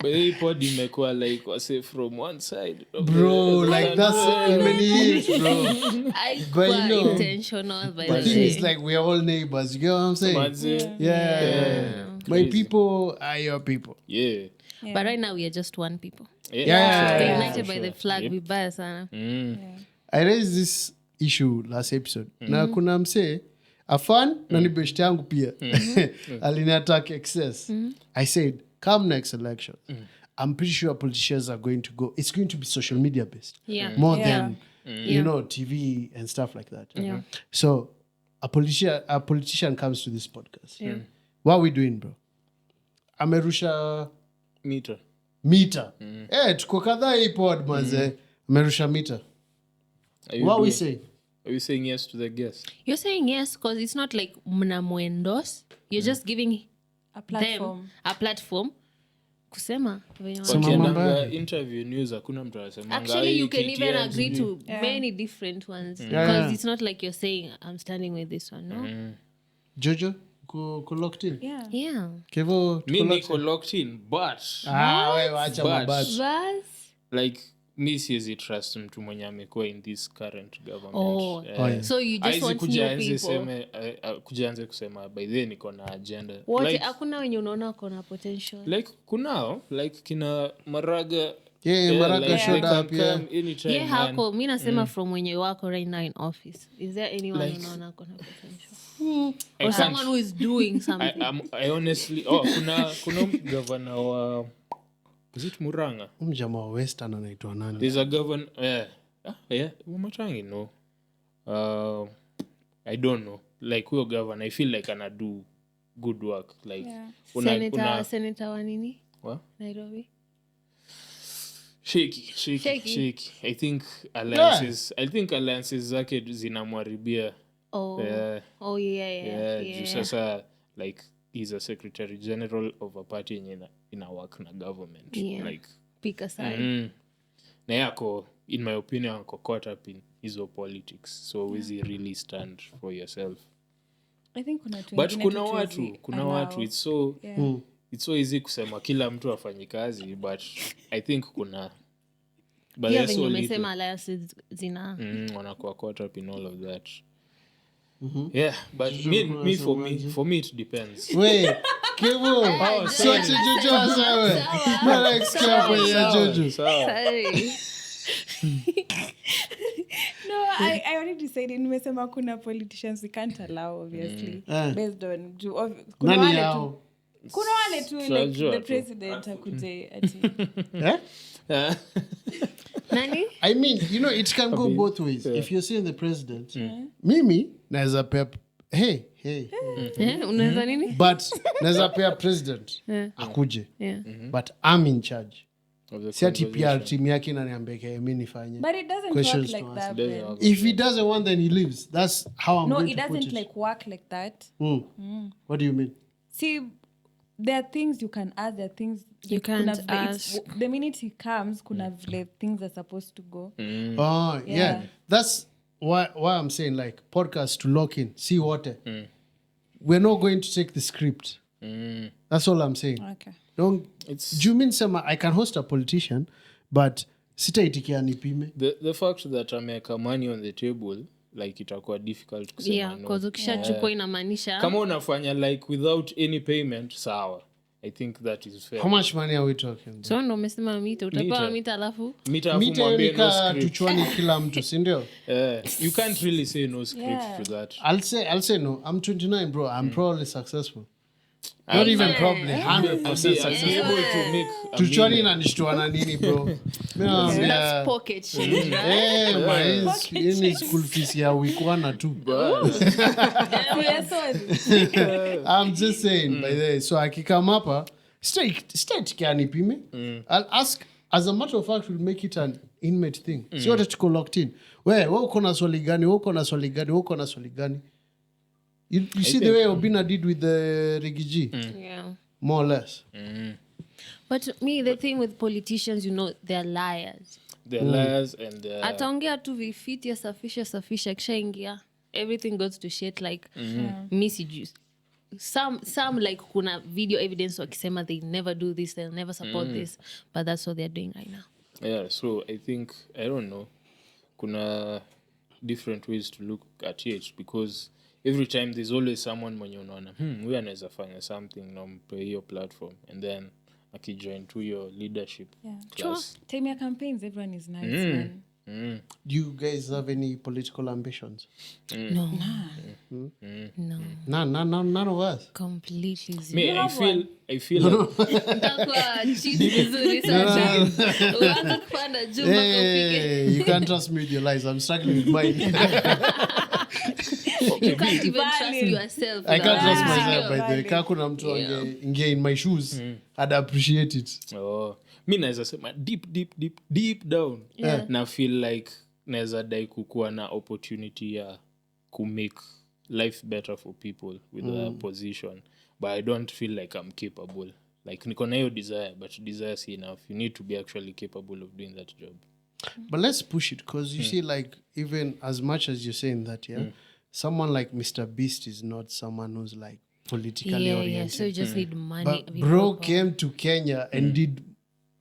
But hii pod imekuwa like wase from one side of Bro, the- like that's so many years, bro. Haikuwa know, intentional by The the thing way. is, like, we are all neighbors. You get what I'm saying? Manze. Yeah. My Crazy. people are your people. Yeah. But right now we are just one people. Yeah. We're Yeah, united by the flag vibaya sana. I raised this issue last episode. Na kuna msee afan na ni best yangu pia aliniattack excess. I said, come next election, I'm pretty sure politicians are going to go. It's going to be social media based, Yeah. more Yeah. than you know TV and stuff like that. Yeah. So a politician comes to this podcast. What are we doing, bro? Amerusha meter. Tuko kadhaa hii pod manze. Amerusha meter. What we say? Are you saying yes to the guest? You're saying yes because it's not like mnamuendos. You're just giving A platform. them a platform kusema venye Sema mambo wakiendanga yake. interview news hakuna mtu anasema Actually, you can even agree to many different ones because Yeah. it's not like you're saying I'm standing with this one, no? Jojo ko locked in. Yeah. Kevo mi tuko niko locked in but wewe acha But- mabati. Bas. like mi siwezi trust mtu mwenye amekuwa in this current government. Oh. yeah. So you just Aizi want kuja new anze people. seme kujaanze kusema by the way niko na agenda Wote like, hakuna wenye unaona kona potential. like kunao like kina Maraga Maraga like, showed they can up, yeah. come anytime, Yeah, man. hako mi nasema from wenye wako right now in office. Is there anyone Like- unaona kona potential? I Or can't- someone who is doing something? I honestly kuna governor wa is it Muranga? Mjamaa wa Western anaitwa nani? There's a governor Umatangi no. I don't know. Like huyo governor I feel like ana do good work like Senator wa nini? What? Nairobi. Shaky. I think alliances zake zinamwaribia. Oh. Yeah. Oh yeah. Juu sasa like he's a secretary general of a party yenye ina work na government. Yeah. Like Pick a side. na yako in my opinion ako caught up in hizo politics so wezi really stand for yourself. I think kuna watu But wengine kuna tutuwezi watu allow. it's so easy kusema kila mtu afanye kazi but I think kuna but Yeah, they're so venye little. umesema alliances zina wanakuwa caught up in all of that. Yeah, but for me it depends. We, Kevo. Sote Jojo sawa. Mara extra kwa ya Jojo. Sorry. No, I already said it. Nimesema kuna politicians we can't allow obviously based on kuna Nani wale yao? tu kuna wale tu like Tunajua the tu. president akuje ati Nani? I mean, it can go both ways. If you're saying the president, mimi naweza pea hey. Unaweza nini? But naweza pea president akuje. Yeah. But I'm in charge. Of the Si ati PR conversation. team yake inaniambia kaya mimi nifanye. but it doesn't Questions work to like ask. that. Doesn't Ben. have- If he doesn't want, then he leaves. That's how I'm No, going it to put doesn't it. like work like that. What do you mean? See, there are things you can ask, there are things You can't kuna vile ask. the minute he comes kuna vile things are supposed to go. Oh, yeah. Yeah. That's why I'm saying like podcast to lock in. See what? We're not going to take the script. That's all I'm saying. Okay. Don't. Do you mean sema I can host a politician, but sitaitikia nipime? the fact that ameweka money on the table like itakuwa difficult kusema Yeah, no. because ukishachukua inamaanisha Kama unafanya like without any payment sawa. I think that is fair. How much money are we talking about? so ndo umesema mita utapewa Mita. mita alafu Mita afu Mita mwambie no yolika script. tuchwani kila mtu, si ndio? You can't really say no script Yeah. to that. I'll say no. I'm 29, bro. I'm probably successful. Not even probably 100% I'll be successful. able to make a Tuchwani million. inanishtua na nini, bro? Mimi that's naambia pocket change, right? hii ni school fees ya week 1 na 2. I'm just saying by the way. So akikam hapa sitaitikia nipime. I'll ask. As a matter of fact, we'll make it an inmate thing. Si wote tuko locked in. Wewe uko na swali gani? Wewe uko na swali gani? Wewe uko na swali gani? You see the way Obina did with the Rigiji? Yeah. More or less. But me, the thing with politicians, they're liars. They're liars and Ataongea tu vifiti safisha kishaingia. Everything goes to shit like messages. Some like kuna video evidence wakisema they never do this, they'll never support this, but that's what they're doing right now. yeah, so I think I don't know. Kuna different ways to look at it because every time there's always someone mwenye unaona huyu anaweza fanya something na mpe hiyo platform and then akijoin to your leadership class. Time ya campaigns, everyone is nice, man. Do you guys have any political ambitions? No. No. None of us. Completely zero. Me, I feel like Utakuwa cheat vizuri sana. Uanze kupanda juu mpaka ufike. Hey, you can't trust me with your lies. I'm struggling with mine. You can't even trust yourself. I can't trust myself, Yeah. by the way. Kaa kuna mtu ingia in my shoes, I'd appreciate it. mi naweza sema deep down na feel like naweza dai kukuwa na opportunity ya kumake life better for people with a position but I don't feel like I'm capable. like niko na hiyo desire, but desire si enough. You need to be actually capable of doing that job. But let's push it, because you see, like, even as much as you're saying that, someone like Mr. Beast is not someone who's like politically oriented. So you just need money. But people bro power. came to Kenya and did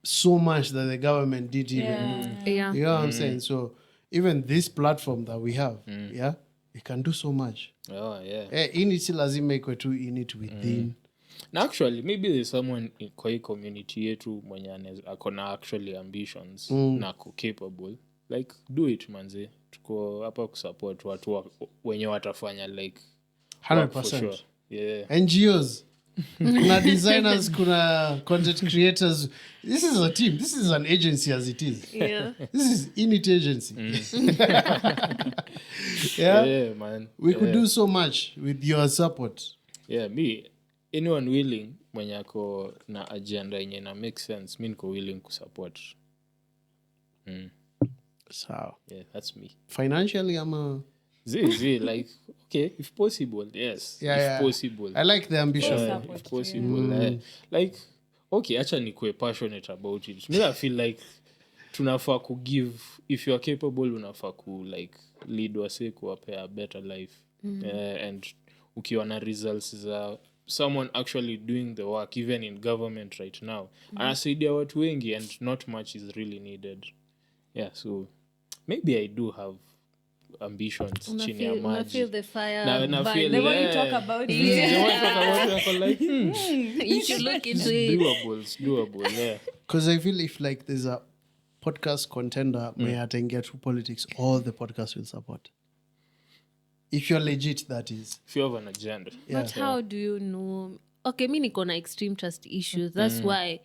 so much that the government didn't even do. Yeah. You know what I'm saying? So even this platform that we have, it can do so much. Oh yeah. Ini si lazima iko tu in it within. Na actually maybe there's someone kwa hii community yetu mwenye akona actually ambitions na ako capable, like do it manze. Tuko hapa kusupport watu wenye watafanya like 100%. for sure. Yeah. NGOs. Kuna designers, kuna content creators. This is a team. This is an agency as it is. Yeah. This is Init agency. Yeah, Man. we could do so much with your support. Yeah, me, anyone willing mwenye ako na agenda yenye na make sense, mi niko willing kusupport. So, Yeah, that's me. financially, I'm a... Like, okay, if possible, yes. Yeah, if possible. I like the ambition. If possible. Like, okay, acha nikuwe passionate about it. Me I feel like tunafaa kugive, if you are capable, unafaa ku like lead wase kuwapea a better life. And ukiwa na results za someone actually doing the work, even in government right now, anasaidia watu wengi and not much is really needed. Yeah, so maybe I do have ambitions chini ya maji. Feel the fire. Na feel, The more you talk about it. The more you talk about it, I'm like, You should look into it. It's doable, yeah. Because I feel if like there's a podcast contender may ataingia to politics, all the podcasts will support. If you're legit, that is. If you have an agenda. But how do you know? Okay, mi niko na extreme trust issues. That's why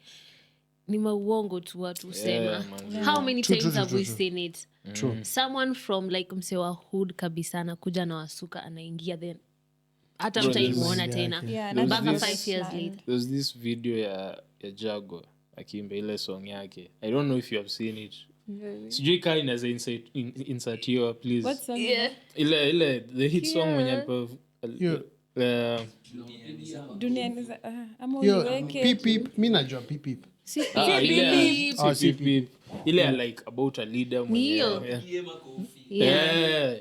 ni mauongo tu watu sema. How many times have we seen it? True. Someone from like mse wa hood kabisa anakuja na wasuka anaingia, then hata Bro, mtaimuona tena Yeah, mpaka there's 5 years later. There's this video ya Jago akiimba ile song yake. I don't know if you have seen it. Sijui kaa inaweza insert please. What song? Yeah. Ile the hit song mwenye alipo Dunia niza, ama Yo, uiweke. peep peep. Mi najua peep peep. ile like about a leader mwenye. Hiyo. Yeah. Yeah.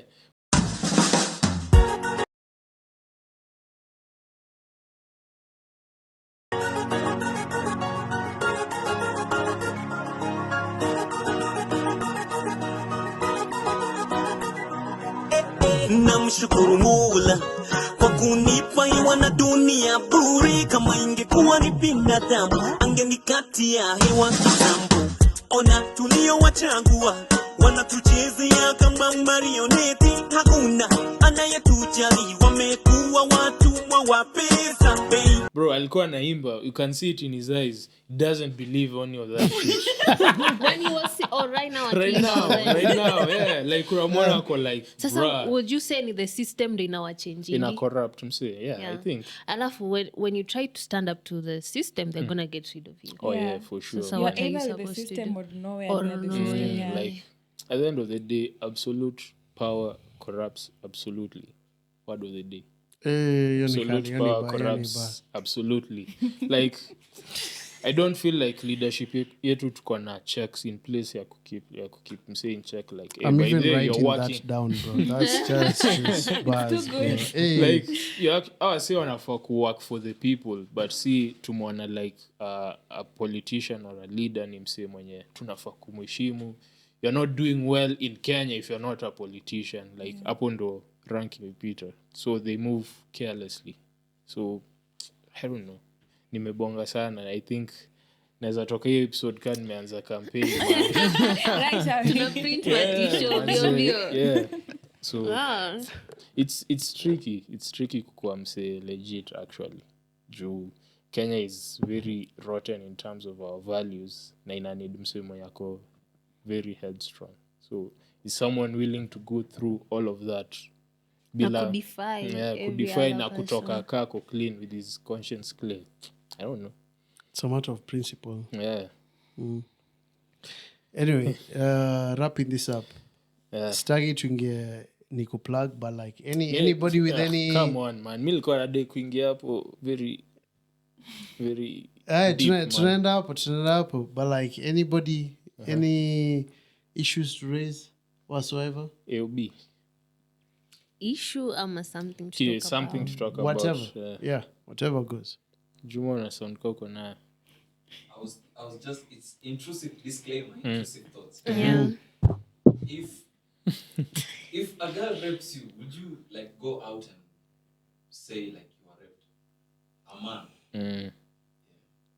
Namshukuru Mola kwa kunipa hewa na dunia bure. Kama ingekuwa ni binadamu angenikatia hewa kitambo. Ona tuliowachagua wanatuchezea kama marioneti. Hakuna anayetujali, wamekuwa watumwa wa pesa. Bro, alikuwa naimba, you can see it in his eyes. He doesn't believe any of that shit. When you was right now at right least, now, yeah. Like Ramona ko like, sasa bruh, would you say ni the system ndo inawachange? in a corrupt mse. Yeah, I think. Alafu when you try to stand up to the system, they're gonna get rid of you. Oh yeah, Yeah. for sure. Sasa You're what are you either with the supposed to system do? or nowhere Or near the nowhere. system. Yeah. Like at the end of the day, absolute power corrupts absolutely. What of the day? Absolute power corrupts absolutely. Like I don't feel like leadership yetu tuko na checks in place ya kukeep mse in check, like I'm by even the way, writing you're working. that down, bro. That's just bars, bro. Hey. Like I say wanafaa work for the people, but see tumwona like a politician or a leader ni mse mwenye tunafaa kumheshimu. You're not doing well in Kenya if you're not a politician. Like hapo ndo rank imepita, so they move carelessly. So I don't know, nimebonga sana. I think naweza toka hiyo episode kan nimeanza campaign. Right, Harry. Tuna print matisho ndio. Yeah, so Ah. it's tricky kukuwa mse legit actually. Juu Kenya is very rotten in terms of our values na ina need mse mwenye ako very headstrong. So is someone willing to go through all of that bila kudefine na kutoka kako clean with his conscience clear? I don't know. It's a matter of principle. Yeah. Anyway, wrapping this up. Stagi tuingie ni kuplug, but like anybody with any... Come on, man. Mi nilikuwa nadai kuingia hapo very tunaenda hapo but like anybody any issues to raise whatsoever, AOB. issue ama something to Yeah, talk something about. to talk whatever. about. Yeah, whatever goes. Juma na sound koko na. I was just, it's intrusive disclaimer, intrusive thoughts. Yeah. If a girl rapes you, would you like go out and say like you are raped? A man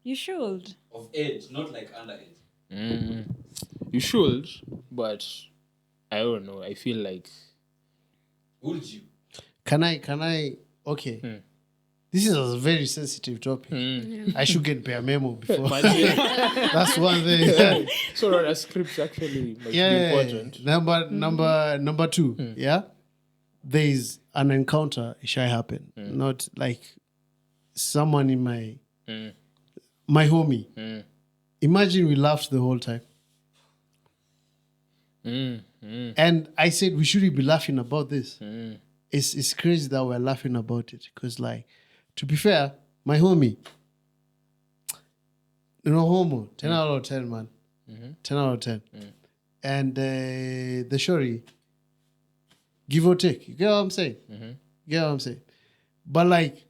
You should. of age, not like underage. You should, but I don't know. I feel like Would you? Can I okay. This is a very sensitive topic. I should get a memo before. That's one thing. so a script actually might be Yeah. important. Number 2. Yeah. There is an encounter. It shall happen. Not like someone in my homie. Imagine we laughed the whole time. And I said we shouldn't be laughing about this. It's crazy that we're laughing about it because, like, to be fair, my homie, no homo, 10 out of 10, man. 10 out of 10. And the shorty, give or take. You get what I'm saying? Get what I'm saying? But, like,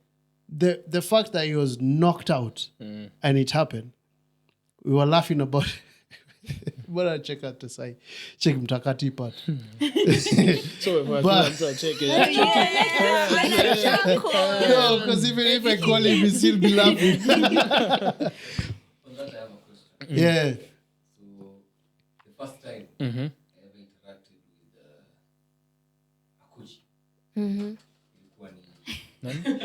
the fact that he was knocked out and it happened, we were laughing about it. Bora check out the side. Check mtakati part. So if I But- check it. No, because even if I call him, he still be laughing. On that, I have a question. Yeah. So, the first time I ever interacted with Akuchi, ilikuwa ni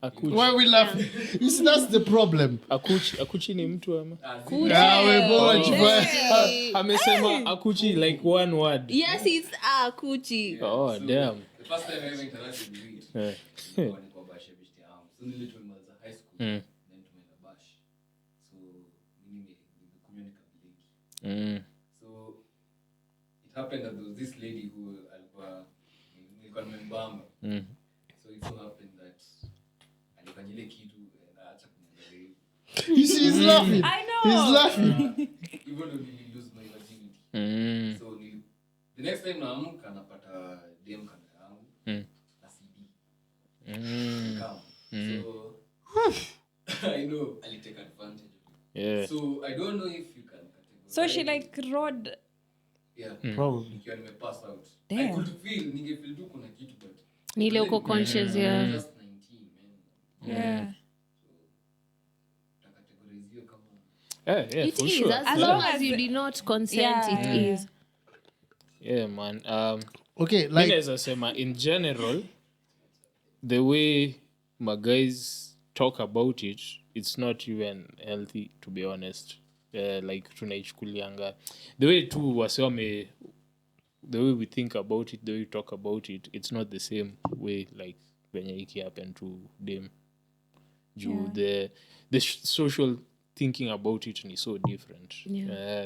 Akuchi. Why are we laughing? You see, that's the problem. Akuchi ni mtu ama? Ah, we bora chifaya. Amesema Akuchi like one word. Yes, it's Kuchi. Oh damn. the first time I ever interacted with it. Yeah. Ilikuwa ni kwa bash ya beshte yangu. So nile tumemaliza high school, then tumeenda bash. So mimi nimekunywa nikabiliki. So it happened that there was this lady who nilikuwa nimembamba. So it so happened that alifanya ile kitu na acha kuniangalia hivi. You see, he's laughing. I know. He's laughing. Even though nili lose my virginity. So the next time naamka napata DM kanda yangu na CD. Come. So I know I'll take advantage of it. Yeah. So I don't know if you can categorize. So she like rode. Yeah. Probably. Nikiwa nimepass out. I Damn. could feel ningefeel tu kuna kitu but Ni ile uko conscious, yeah. just 19 man. Yeah. Categorize hiyo kama Yeah, It for is. sure. As long as you did not consent, Yeah. it is. Yeah, man. Okay, Like, like, as I say, in general, the way my guys talk about it, it's not even healthy, to be honest. Like tunaichukulianga the way tu waseme, the way we think about it, the way we talk about it, it's not the same way like venye iki happen to them. The social thinking about it is so different.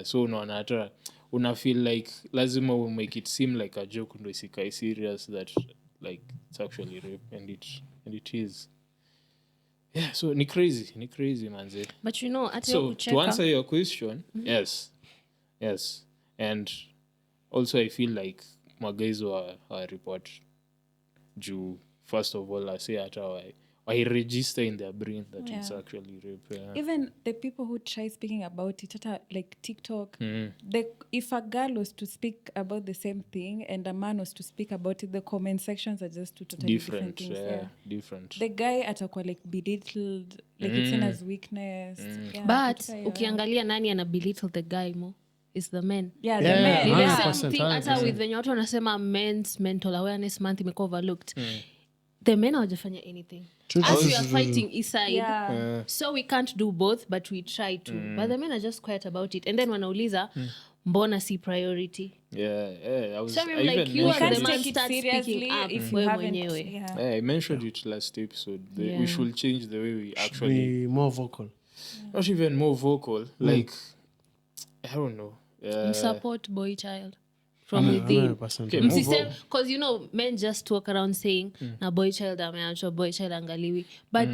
So unaona hata una feel like lazima we make it seem like a joke ndo isikai serious that like it's actually rape and it is. Yeah, so ni crazy manze. But you know, at So to answer your question, yes, and also I feel like my guys were report juu first of all I say hata I register in their brain that it's actually rape. Yeah. Even the people who try speaking about it, like TikTok, if a girl was to speak about the same thing and a man was to speak about it, the comment sections are just two totally different things. Different. The guy atakuwa like belittled, like it's seen as weakness. Yeah, But kitu kaya. ukiangalia nani ana belittle the guy more is the men. Yeah, the Yeah, men. Ni the yeah. same thing hata 100%. with venye watu wanasema men's mental awareness month imekuwa overlooked. The men hawajafanya anything. As we are fighting each side. Yeah. So we can't do both, but we try to. But the men are just quiet about it. And then wanauliza, mbona si priority? Yeah. So I'm I like, even you You as mentioned the can't man take it start seriously speaking up if you wewe haven't. mwenyewe. Yeah. I mentioned it last episode. Yeah. We should change the way we actually, be more vocal. not even more vocal. Like, I don't know. Support boy child from within. 100%. Okay, Msiseme, because you know men just walk around saying na boy child ameachwa, boy child angaliwi, but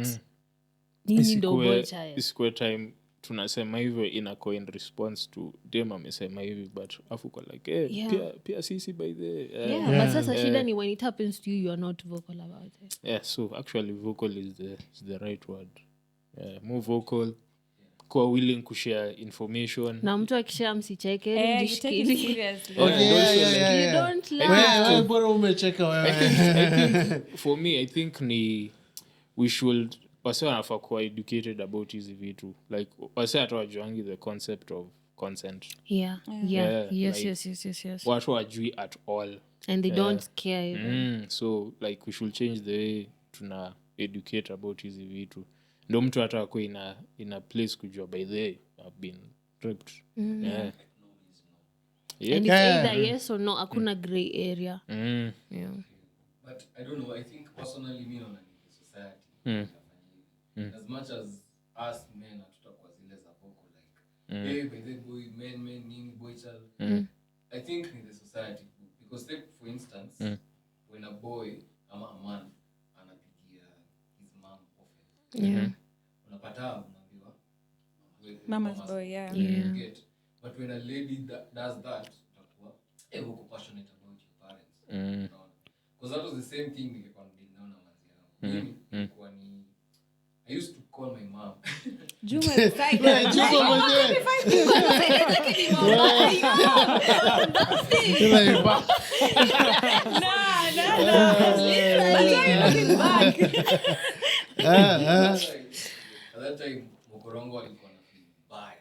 Nyinyi ndo boy child. Isikue time tunasema hivyo inako in response to dem amesema hivi but afuko like Yeah. pia sisi by the But sasa shida ni when it happens to you, you are not vocal about it. yeah, so actually vocal is the right word. More vocal, kuwa willing kushare information. Na mtu akishare msicheke, You take it mjishikilie. seriously. You don't laugh. Bora umecheka wewe. I think for me I think ni we should wase wanafaa kuwa educated about hizi vitu like wase hata wajuangi the concept of consent. Yeah. Yes, like, yes. watu wajui at all And they don't care even. so like we should change the way tuna educate about hizi vitu ndo mtu hata akwe in a place kujua by the way I've been raped. Yeah. And it's either yes or no, hakuna gray area. Yeah. But I don't know, I think personally me naona ni the society inafanya hivi. As much as us men hatutakuwa zile za boko like hey by the boy men nini boy child. I think ni the society because take for instance when a boy ama a man anapigia his mom often. Unapata unaambiwa Mama's boy, yeah. Get. But when a lady does that utakuwa uko passionate about your parents. Because that was the same thing nilikuwa ninaona mazi yangu. Nilikuwa ni I used to call my mom. Juma is silent. Juma mwenyewe. At that time Mokorongo alikuwa na feel bad.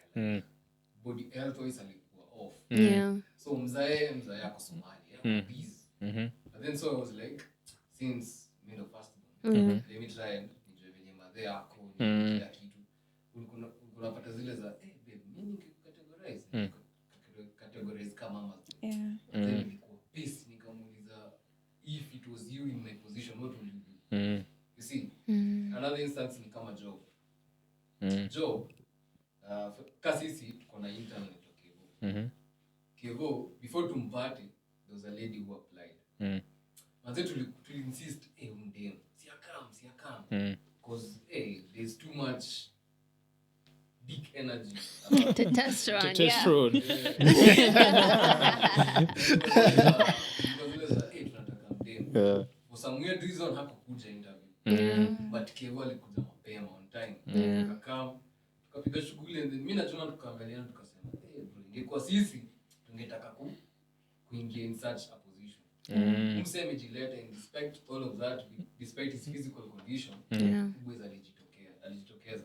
Body health wise alikuwa off. Yeah. So mzae ako Somalia, busy. But then so I was like, since me the first one, let me try and nijue venye madhe yako kila kitu. Unapata zile za babe mimi categorize kama mama. Yeah. Then nilikuwa pissed nikamuuliza if it was you in my position what would you do? You see? Another instance ni kama job. Job kasisi tuko na internet okay. Kevo, before tumpate, there was a lady who applied. Manze tuli insist, umdem, siakam. Because, there's too much big energy. Testosterone. Tunataka mdem. For some weird reason, hakukuja interview. But Kevo alikuja mapema on time. Tukapiga shughuli and then mimi na Juma tukaangaliana tukasema, bro, ingekuwa sisi tungetaka kuingia in such a position. Mseme jileta and despite all of that, despite his physical condition, boys alijitokeza.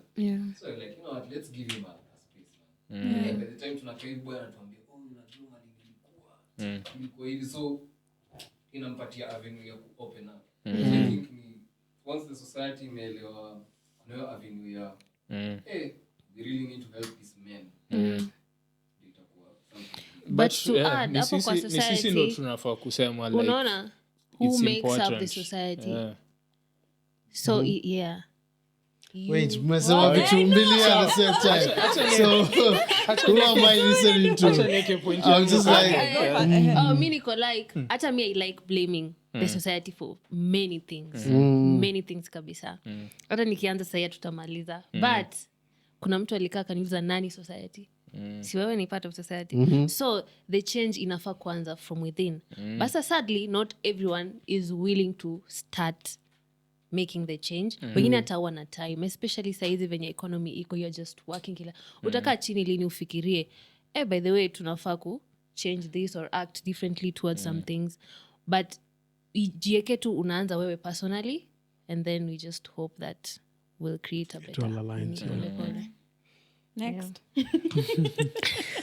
So I'm like, you know what, let's give him a space, man. By the time tunakaa boy anatuambia, unajua mali nilikuwa hivi, so inampatia avenue ya open up. So I think once the society imeelewa kuna avenue ya we really need to help these men. But to add hapo kwa society, sisi ndo tunafaa kusema like unaona who it's makes up the important. society. So yeah. Wait, mmesema vitu mbili at the same time. So who am I listening to? Acha niweke point I'm just like Me niko like hata me I like blaming the society for many things. Many things kabisa. Hata nikianza sasa tutamaliza. But kuna mtu alikaa kaniuliza nani society? Si wewe ni part of society. So the change inafaa kwanza from within. But sadly not everyone is willing to start making the change. Wengine hata wana time, especially saizi venye economy iko, you're just working kila. Utakaa chini lini ufikirie, by the way tunafaa ku change this or act differently towards some things. But jieke tu unaanza wewe personally and then we just hope that we'll create a better Next.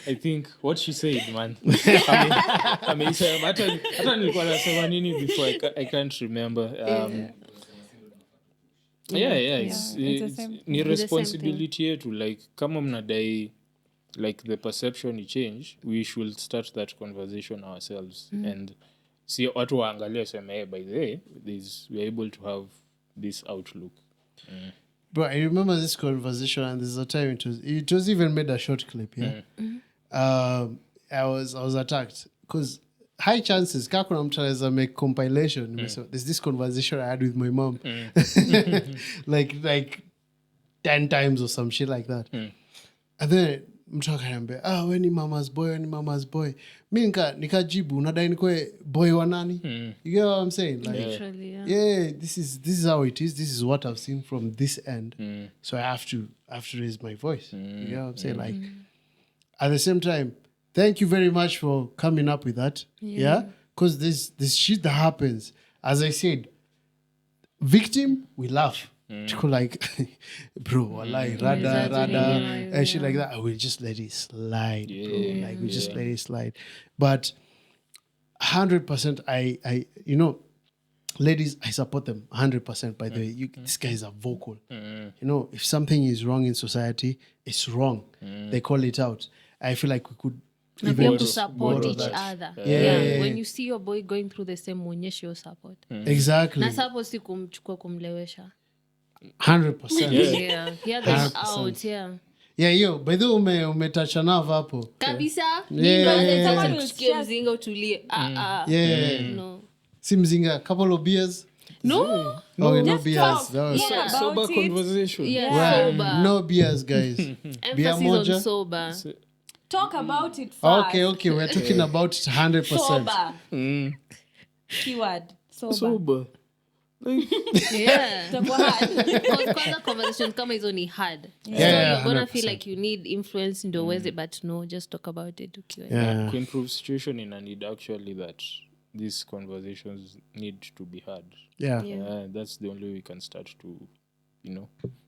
I think what she said, man. I mean, hata nilikuwa nasema nini before I can't remember. It's ni responsibility yetu like kama mnadai like the perception change, we should start that conversation ourselves and see watu waangalie sema by the way we are able to have this outlook. Bro, I remember this conversation, and there's a time it was even made a short clip. I was attacked because high chances kakuna mtu anaweza make compilation. There's this conversation I had with my mom. like 10 times or some shit like that. And then mtu akaniambia, we ni mama's boy. Mi nikajibu, unadai nikwe boy wa nani? You get what I'm saying? Like, Literally, yeah, this is how it is. This is what I've seen from this end. So I have to raise my voice. You get what I'm saying? Like, at the same time, thank you very much for coming up with that. Yeah? Because this shit that happens, as I said, victim, we laugh. Like, bro, wallahi, rada, and shit like that. I will just let it slide, bro. Like, we just let it slide. But 100%, I you know, ladies, I support them 100%. By the way, this guy is a vocal. You know, if something is wrong in society, it's wrong. They call it out. I feel like we could na pia to support each other. Yeah. When you see your boy going through the same, muonyeshe your support. Exactly. Na support si kumchukua kumlewesha. 100%. Yeah. Hear them 100%. out, yeah. Yeah, yo, by the way, umetacha navo hapo. Kabisa. Yeah. Tusikie mzinga utulie. Yeah. No. Si mzinga, couple of beers. No. No Just beers. talk. That was- Yeah. Sober About it. conversation. Yeah, Well, sober. no beers, guys. Beer Emphasis moja. on sober. Talk about it first. Okay, we're talking about it 100%. Sober. Keyword. Sober. Sober. Yeah. Itakuwa hard. Because kwanza conversation kama hizo ni hard. So you're gonna feel like you need influence ndio uweze, but no, just talk about it ukiwa. Yeah. To improve situation in a need actually that these conversations need to be had. Yeah. That's the only way we can start to,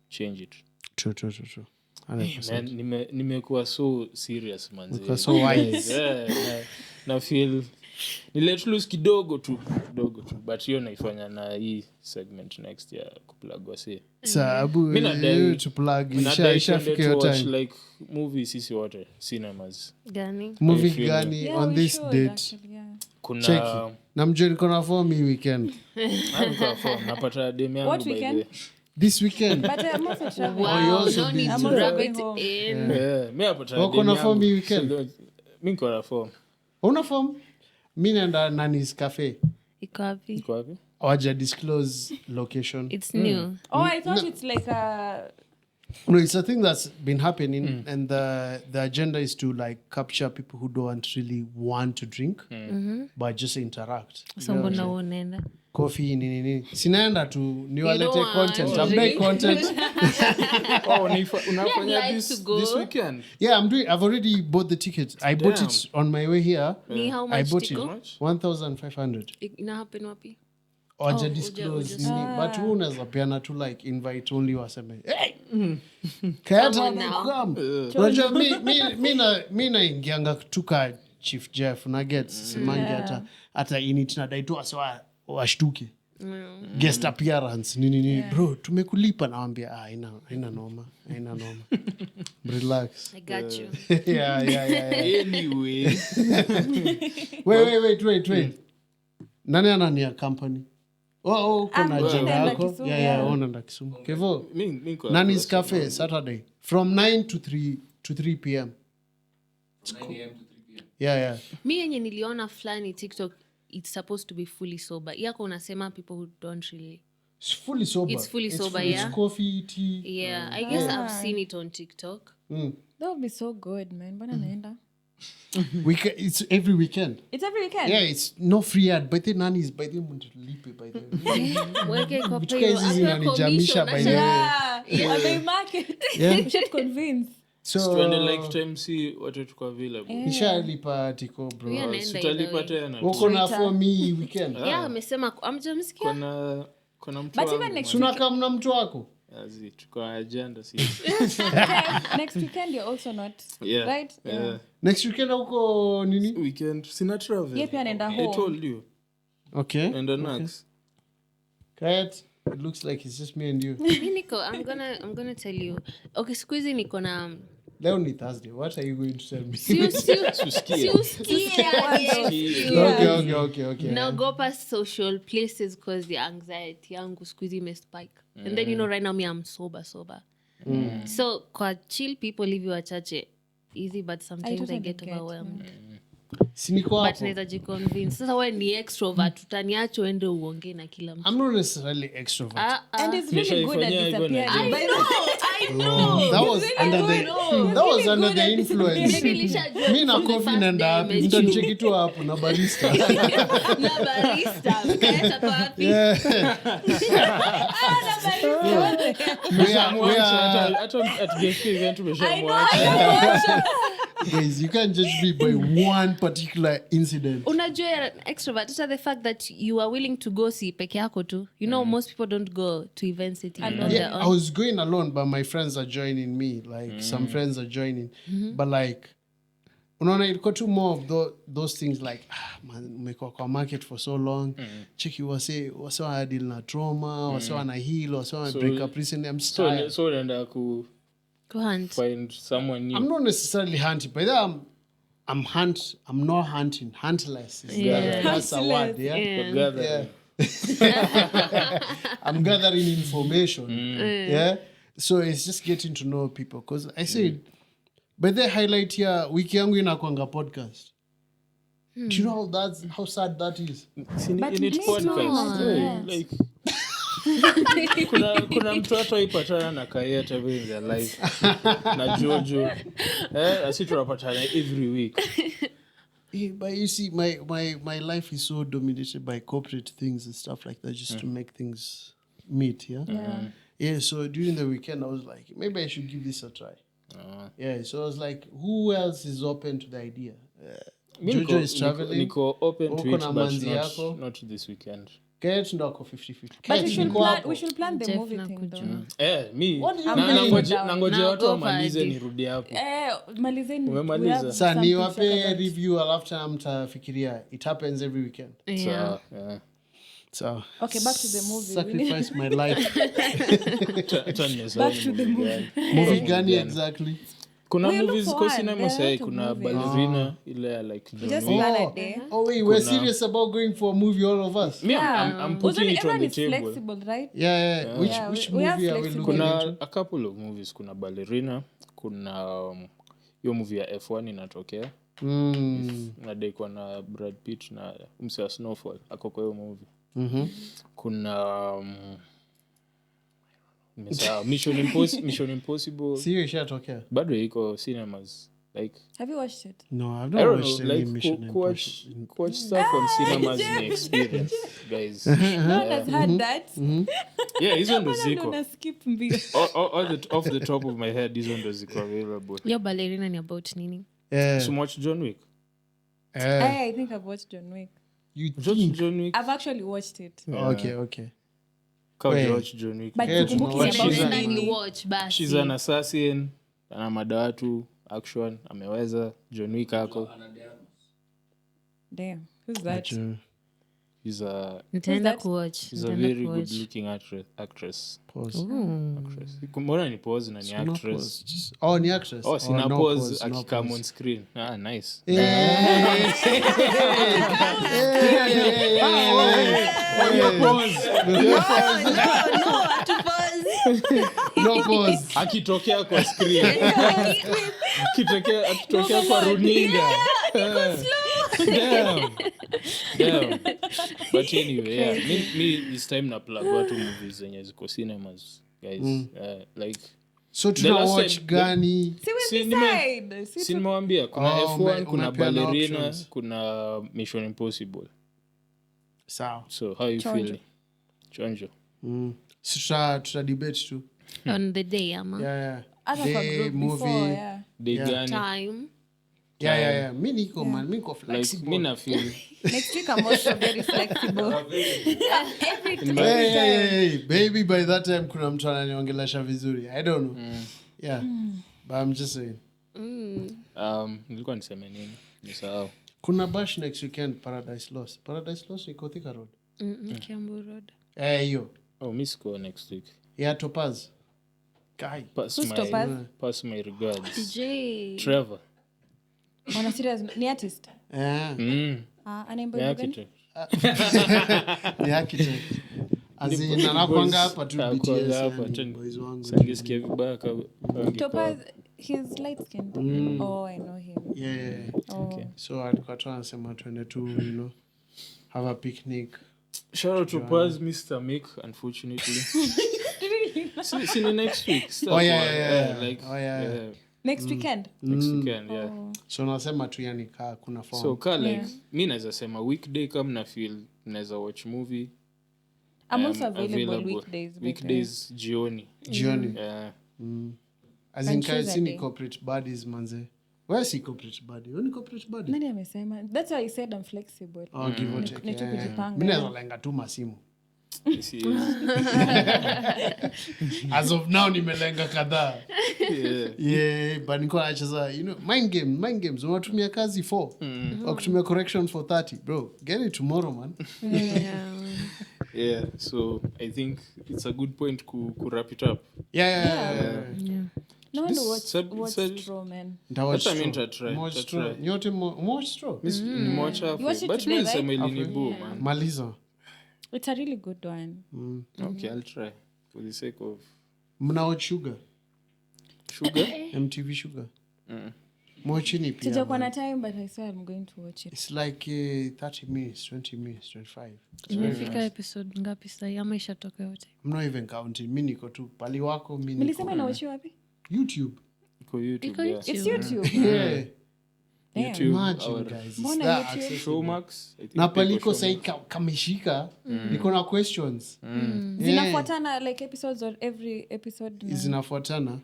change it. True. 100%. Man, nimekuwa so serious manzi. Because so wise. Na feel ni let loose kidogo tu but hiyo naifanya na hii segment next year kuplug wase. Sababu Mimi nadai- to plug Nadai ishafika tuende your to watch time. like movies sisi wote cinemas. Gani? Movie If you- gani Yeah, on we this should, date? actually, yeah. Kuna Cheki. Namjua niko na form hii weekend. Niko form, napata dem yangu What by the weekend? way. This weekend. But I'm also traveling. Wow, also no need busy. to I'm rub also it home. in. Mimi napata Wako dem na yangu. form hii weekend? So, mimi niko na form. Una form? Mi naenda Nani's Cafe. Iko wapi? Iko wapi? Waja disclose location. It's new. Oh, I thought it's like a... No, it's a thing that's been happening, and the agenda is to like capture people who don't really want to drink, but just interact. So mbona unaenda? Coffee, nini. Sinaenda tu niwalete don't want content. to I'm doing content. Unafanya like this to go. this weekend? Yeah, I've already bought the ticket. I bought it on my way here. Ni how I much bought tiko? it 1,500. Ina happen wapi? Waja uja- disclose uja- nini. But huu unaweza peana tu like invite only waseme hey! Kayata Come on now. come. Unajua mi naingianga tuka Chief Jeff na get simangi hata init nadai tu wase washtuke guest appearance nini bro tumekulipa nawambia haina noma relax. I got you. yeah. Anyway. Wait. Nani anania company? Kuna mimi agenda naenda yako? Kisumu, Yeah, unaenda Kisumu. Kevo, Mimi niko Nani's Cafe, Saturday, from 9 to 3 p.m. 9 a.m. to 3 p.m. Yeah. Mi yenye niliona fulani TikTok, it's supposed to be fully sober. Yako unasema people who don't really. It's fully sober. It's fully sober, yeah. It's coffee, tea. Yeah, I guess I've seen it on TikTok. That would be so good, man. Mbona naenda? It's every weekend. It's every weekend. Yeah, it's no free ad. By the Nani's, by the lipe, by the Weke kwa Vitu pay, hizi zinanijamisha by the way. Yeah. They market. Yeah. We should convince. Tuende So, like time si watu tuko available. nishalipa tiko bro. Yeah, naenda Tutalipa either way. tena. Uko na for me weekend. Yeah, amesema amjamsikia. Kuna mtu But wangu, even next Tunaka mna mtu wako? Azi, tuko na agenda si. next weekend you're also not. Yeah. Right? Yeah. Next weekend uko nini? Weekend sina travel. Yeye pia anaenda I home. told you. Okay. And the next. Kayat, it looks like it's just me and you. Mi niko, I'm gonna tell you. Okay, siku hizi niko na Leo ni Thursday. What are you going to tell me? Tusikie. Okay. naogopa social places because the anxiety yangu siku hizi imespike and then right now me I'm sober so kwa chill people hivi wachache easy but sometimes I totally get get, overwhelmed Siniko but hapo. naweza jiconvince sasa wewe ni extrovert utaniacha uende uongee na kila mtu I'm not necessarily extrovert. And it's really good at Nishaifanyia hivyo na disappearing. James. I know That was under the influence. Nilishajua Mi na from the coffee first naenda day wapi? I met Mtanicheki tu hapo na barista. na barista mkaenda kwa wapi Guys, you can't judge me by one particular incident. unajua you're an extrovert hata the fact that you are willing to go see peke yako tu you know most people don't go to events sitting on their Yeah, I own was going alone, but my friends are joining me. Like some friends are joining, but like, unaona ilikuwa tu more of those things like man, umekuwa kwa market for so long. Cheki wase wana deal na trauma, wase wana heal, wase wana break up recently. I'm tired. So unaenda ku go hunt find someone new. I'm not necessarily hunting, but I'm not hunting. Huntless. That's a word. Yeah. Yeah. Together. Yeah. I'm gathering information. Yeah. So it's just getting to know people. Because I said, but the highlight here, wiki yangu inakwanga podcast. Do you know how sad that is? In its podcast. Like kuna mtu hata ipatana na Kayet every in their life na Jojo asi tunapatana every week. Yeah, but you see, my life is so dominated by corporate things and stuff like that, just to make things meet. Yeah. So during the weekend, I was like, maybe I should give this a try. Yeah. So I was like, who else is open to the idea? Jojo is traveling. Niko open to Uko it, na but manzi yako. not this weekend. Kayet ndo ako 50-50. But we should plan the Jeff movie na thing kuja. though. Me What do you nangoja Now watu go for wamalize it. nirudi hapo. Malizeni. Umemaliza? We have Sasa something to talk niwape about. review alafu tena mtafikiria. It happens every weekend. yeah So Okay, back to the movie. sacrifice my life. Back to the movie. Movie gani exactly? Kuna We look movies for kwa one. cinema There are sahi, lots of kuna movies. Ballerina ile ya like John Just Wick. plan a day. Oh wait, we're serious about going for a movie, all of us. Me, I'm putting it on Everyone the is table. flexible, right? Yeah. Which we have movie are we flexible. looking Kuna into? a couple of movies. Kuna Ballerina, kuna hiyo movie ya F1 inatokea. Nadai kwa na Brad Pitt na mse wa Snowfall ako kwa hiyo movie. Kuna Mission Impossible. See you ishatokea. Bado iko cinemas. Like Have you watched it? No, I've I not don't watched know, any like Mission watch Impossible. stuff on cinemas ni experience, guys. No one has heard that. Yeah, hizo ndo Mbona ziko. una skip mbio? Off the top of my head, hizo ndo ziko available. your ballerina ni about nini So much John Wick. I think I've watched John Wick. You Just think? John Wick. I've actually watched it. Okay. Can't Wait. watch John Wick. But Yeah, sikumbuki tunawatch. about She's nini. ni watch basi She's an assassin. Ana madawatu action ameweza. John Wick ako. Damn. Who's that? He's a nitaenda kuwatch she's a very good looking actress. Pause. Actress. Mbona ni pause na ni No actress? pause. Oh, ni actress. Oh, sina no pause no akikam pause. on screen. Ah, nice. No pause. Akitokea kwa screen. Akitokea kwa runinga. Damn. But anyway, yeah. Me this time na plug watu movies zenye ziko cinemas, guys. Like So The tuna last watch time- gani? See, we decide. si nimewambia kuna Oh, F1, kuna umepeana Ballerina, options. kuna Mission Impossible. Sawa. So how you Chonjo. feeling? Chonjo. So tuta debate tu. on the day ama Yeah. Other for Day, group movie. before, yeah. Day Yeah. gani? time Yeah. Mi niko man, mi niko Like flexible. mi na feel Next week I'm also very flexible. Hey, baby, by that time kuna mtu ananiongelesha vizuri. I don't know. Yeah. But I'm just saying. nilikuwa niseme nini? Nisahau. Kuna bash next weekend, Paradise Lost. Paradise Lost iko Thika Road. Kiambu Road Hiyo. Oh, mi siko next week. Yeah, Topaz. Guy. Who's Topaz? Pass my regards. DJ Trevor. On a serious note, ni artist. Anaimba Ni wimbo gani? architect. Ni architect. Azin anakwanga hapa tu Hakuanga BTS. hapa, yani, tu- boys wangu. Sangesikia vibaya Topaz, He's light skinned. Oh, I know him. Yeah. Oh. So alikuwa tu anasema tuende tu, have a picnic. Shout out to Paz, Mr. Mick, unfortunately. See you next week. Oh, yeah. Next weekend. Next weekend, yeah. So nasema tu yani kaa kuna form. So ka like mi naweza sema weekday kama na feel naweza watch movie. I'm also available weekdays. Weekdays jioni. Yeah. As in kazi ni corporate buddies manze. Where si corporate buddy? Wewe ni corporate buddy? Nani amesema? That's why I said I'm flexible. Oh, give or take. Netu kujipanga. Mimi naweza lenga tu masimu. Yes. As of now nimelenga kadhaa. Yeah, but niko nacheza, mind games. Unatumia kazi 4. Au kutumia corrections for 30. Bro, get it tomorrow, man. Yeah, so I think it's a good point to wrap it up. Yeah. No one This watch Straw, man. That's I mean to try. Nyote watch Straw. Ni watch half. You watch it But today, me right? sema ilinibu, man. Maliza. It's a really good one. Okay, I'll try for the sake of Mna watch Sugar. MTV Sugar. Mochini pia. Sijakuwa na time, but I swear I'm going to watch it. It's like 30 minutes, 20 minutes, 25. Imefika episode ngapi sasa? Ama ishatoka yote? I'm not even counting. Mimi niko tu pali wako mimi. Milisema inawachiwa wapi? YouTube. Iko YouTube. Iko Yeah. YouTube. It's YouTube. Yeah. Damn. YouTube. Imagine Our guys. It's Mbona that YouTube? accessible. Showmax. I think Na iko paliko Showmax. sai kameshika. Niko na questions. Zinafuatana like episodes or every episode. Zinafuatana.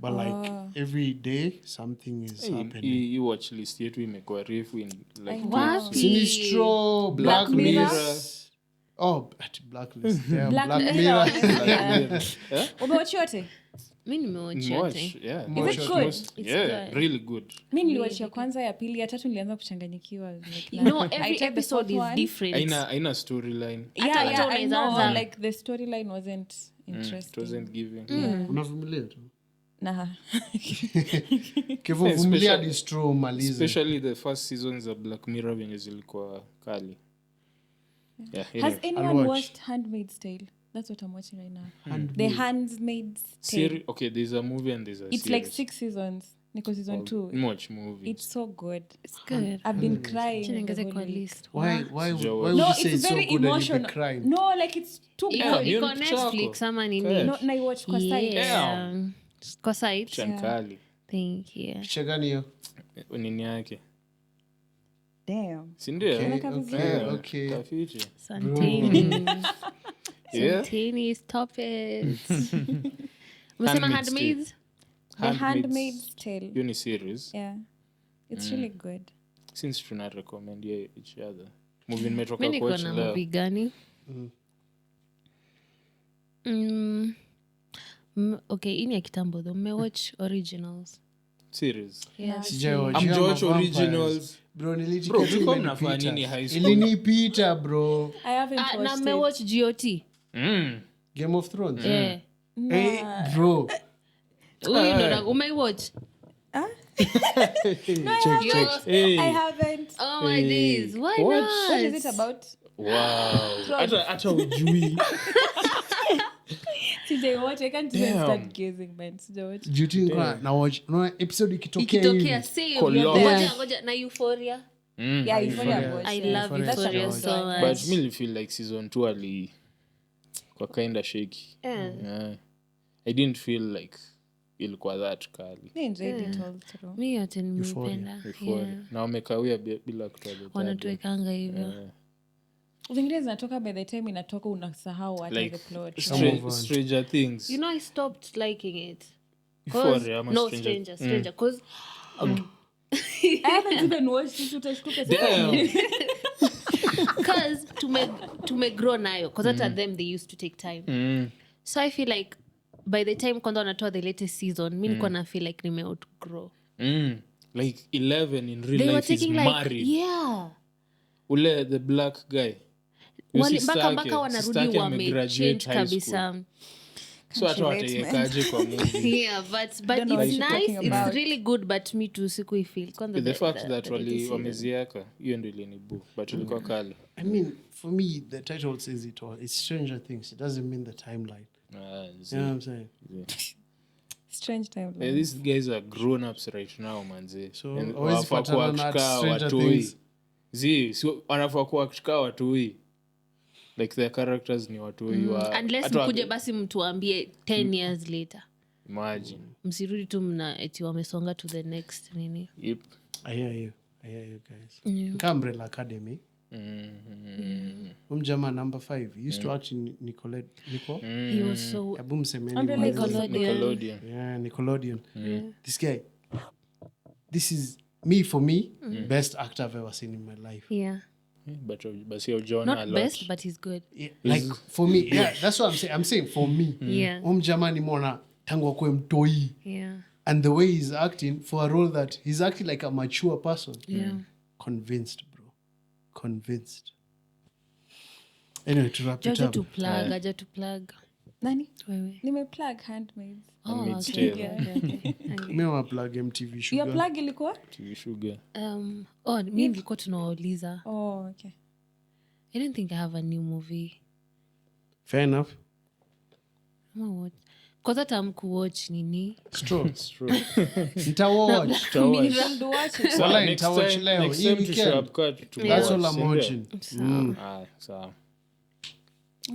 But like every day something is happening. Hii watch list yetu imekuwa refu in like Wapi? Sinistro, Black Mirror. Oh, at Blacklist. Yeah, Black Mirror. Umewatch yote? Mi nimewatch watch, yote. yeah. Is it good? Yeah, good. really good. Mi niliwatch ya kwanza, ya pili, ya tatu nilianza kuchanganyikiwa. Like, No, I every tried the episode fourth is one. different. Aina storyline. Hata I unaweza know. anza. Like the storyline wasn't interesting. It wasn't giving. Unavumilia tu. Nah. Kevo vumilia distro malize. Especially the first seasons of Black Mirror venye zilikuwa kali. Yeah, Has anyway. anyone watch. watched Handmaid's Tale? That's what I'm watching right now. The Handmaid's Tale. Okay, there's a movie and there's a It's series. like 6 seasons. Niko season 2. Watch movies. It's so good. It's good. I've been crying. Acha niongeze the whole kwa week. list. Why would No, you No, say it's it's so very good and you emotional. be crying? No, like it's too Yeah, good. you- Iko Chako. Netflix ama nini? Okay. No, na iwatch kwa site. Yeah. Kwa site. Chankali. Thank you. Picha gani hiyo? Nini yake? Damn. Si ndio? Okay. Tafiti. Santini. Yeah. Santini, stop it. Umesema Handmaids? The Handmaid's Tale. Hiyo ni series. Yeah. It's really good. Since tuna recommend each other. Movie nimetoka Mi niko kuwatch na leo. movie gani? Okay, hii ni ya kitambo though. Mmewatch originals? Series. Yeah. Sijawatch. Amjawatch Ama originals. Bro, nilitika Bro, tu tulikuwa imenipita. mnafanya nini high school? Ilinipita bro. I haven't Na watched it. mmewatch GOT? Game of Thrones. Yeah. Hey, bro. Huyu ndo umeiwatch? Check. Hey. I haven't. Oh my days. Why What? not? What is it about? Wow. Hata ujui. Sijawatch. I can't even Damn. start gazing, man. Sijawatch. Duty nilikuwa na watch. Unaona episode ikitokea Ikitokea hivi. same. Cologne. Ngoja na Euphoria. Yeah, Euphoria I've watched. I Yeah. love That's Euphoria what so But much. me feel like season 2 ali kwa kinda shaky. Yeah. I didn't feel like ilikuwa that kali. I enjoyed it all through. Mi yote nimeipenda. Euphoria. Na wamekawia bila kutoa the third. Wanatuwekanga hivyo. Zingine zinatoka by the time inatoka unasahau hata Like the plot. Stranger Things. You know, I stopped liking it. Euphoria ama No, Stranger- Stranger. Because I haven't even watched it. Utashtuka Damn. tumegrow nayo. Because at them they used to take time. So I feel like by the time kwanza wanatoa the latest season, mi nikuwa na feel like nime outgrow. Like 11 in real They were life is taking like, married. yeah. Ule the black guy. Your sister Mpaka yake wanarudi amegraduate wamechange high school. kabisa. So hata wataiwekaje kwa movie. Yeah, but Don't know what it's you're nice. talking It's about. really good, but me too sikuifeel. Kwanza The fact that latest season. wameziaka hiyo ndio ilinibu but ilikuwa kali. I mean, for me, the title says it all. It's Stranger Things. It doesn't mean the timeline. You know what I'm saying? strange time. These guys are grown ups right now manze. So, And always wanafaa patana kuwa na kuchika Stranger watoi. Things. So wanafaa kuwa kuchika watoi. Like their characters ni watoi wa unless hata mkuje basi mtuambie 10 years later. imagine. Msirudi tu mna eti wamesonga to the next nini. Yep. I hear you guys. Umbrella Academy. Umjama number 5 used to act in Nico. He was so Abu msemeni. Nickelodeon. Yeah, Nickelodeon. This guy. This is me for me. Best actor I've ever seen in my life. yeah. But you're John a Not lot. best but he's good. Yeah, like for me, yeah, that's what I'm saying. I'm saying for me. Yeah. Umjama ni mona tangu akwe mtoi. Yeah. And the way he's acting for a role that he's acting like a mature person. Yeah. Convinced, bro. Convinced. Anyway, to wrap it Aja up. to plug. Nani? Wewe. Nimeplug Handmaids. Handmaid's okay. Tale. Okay. Me wa plug MTV Your Sugar. plug ilikuwa? TV Sugar. Mi nilikuwa tunawauliza. Oh, okay. I don't think I have a new movie. Fair enough. Kwanza tamkuwatch nini? Straw. Nitawatch. Don't watch it. Wala nitawatch leo. Next Hii time to weekend. show up cut to That's all watch, I'm sindio? watching. Sawa.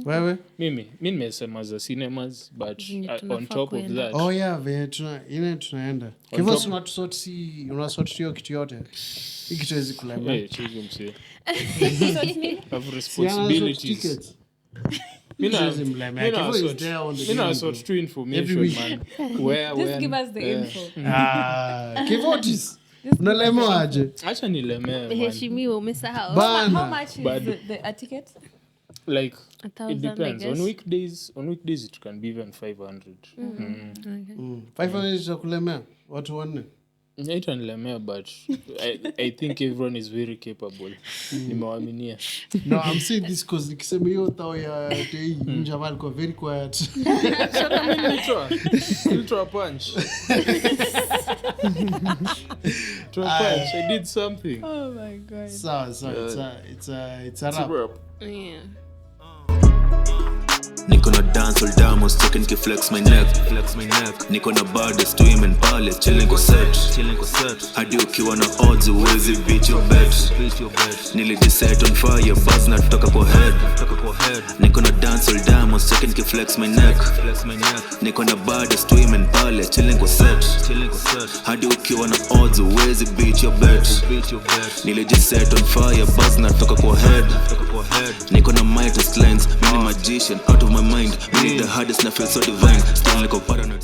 Wewe? Mi nimesema za cinemas but Zenye on tunafaa top of kuenda. that Oh yeah, venye tunaenda. Hivyo si unasort hiyo kitu yote. Hii kitu haiwezi kulema. chizi msee. Have Siana sort responsibilities. tickets. Mina Siwezi mlemea. Kivu is there on the game, sort bro. to information Every week. man. Where Just when give us the info. Kivotis. Unalema aje? acha nilemee man. Heshimiwa umesahau. How Bana. much is But- the ticket? Like 1,000, it depends I guess. on weekdays it can be even 500 500 za kulemea watu wanne. itanilemea but I think everyone is very capable nimewaminia No, I'm saying this because nikisema hiyo thao ya tei mjama alikuwa very quiet. Nilitoa punch I did something. Oh my god. So it's a rap. Yeah. Niko na dance all damos chicken ki flex my neck niko na baddest women pale chilling ko set hadi ukiwa na odds uwezi beat your bet nilijiset on fire buzz na tutoka kwa head niko na dance all damos chicken ki flex my neck niko na baddest women pale chilling ko set hadi ukiwa na odds uwezi beat your bet nilijiset on fire buzz na tutoka kwa head niko na mightiest lines mini magician out of my mind. Really the hardest and I feel so divine. Still like a paranoid.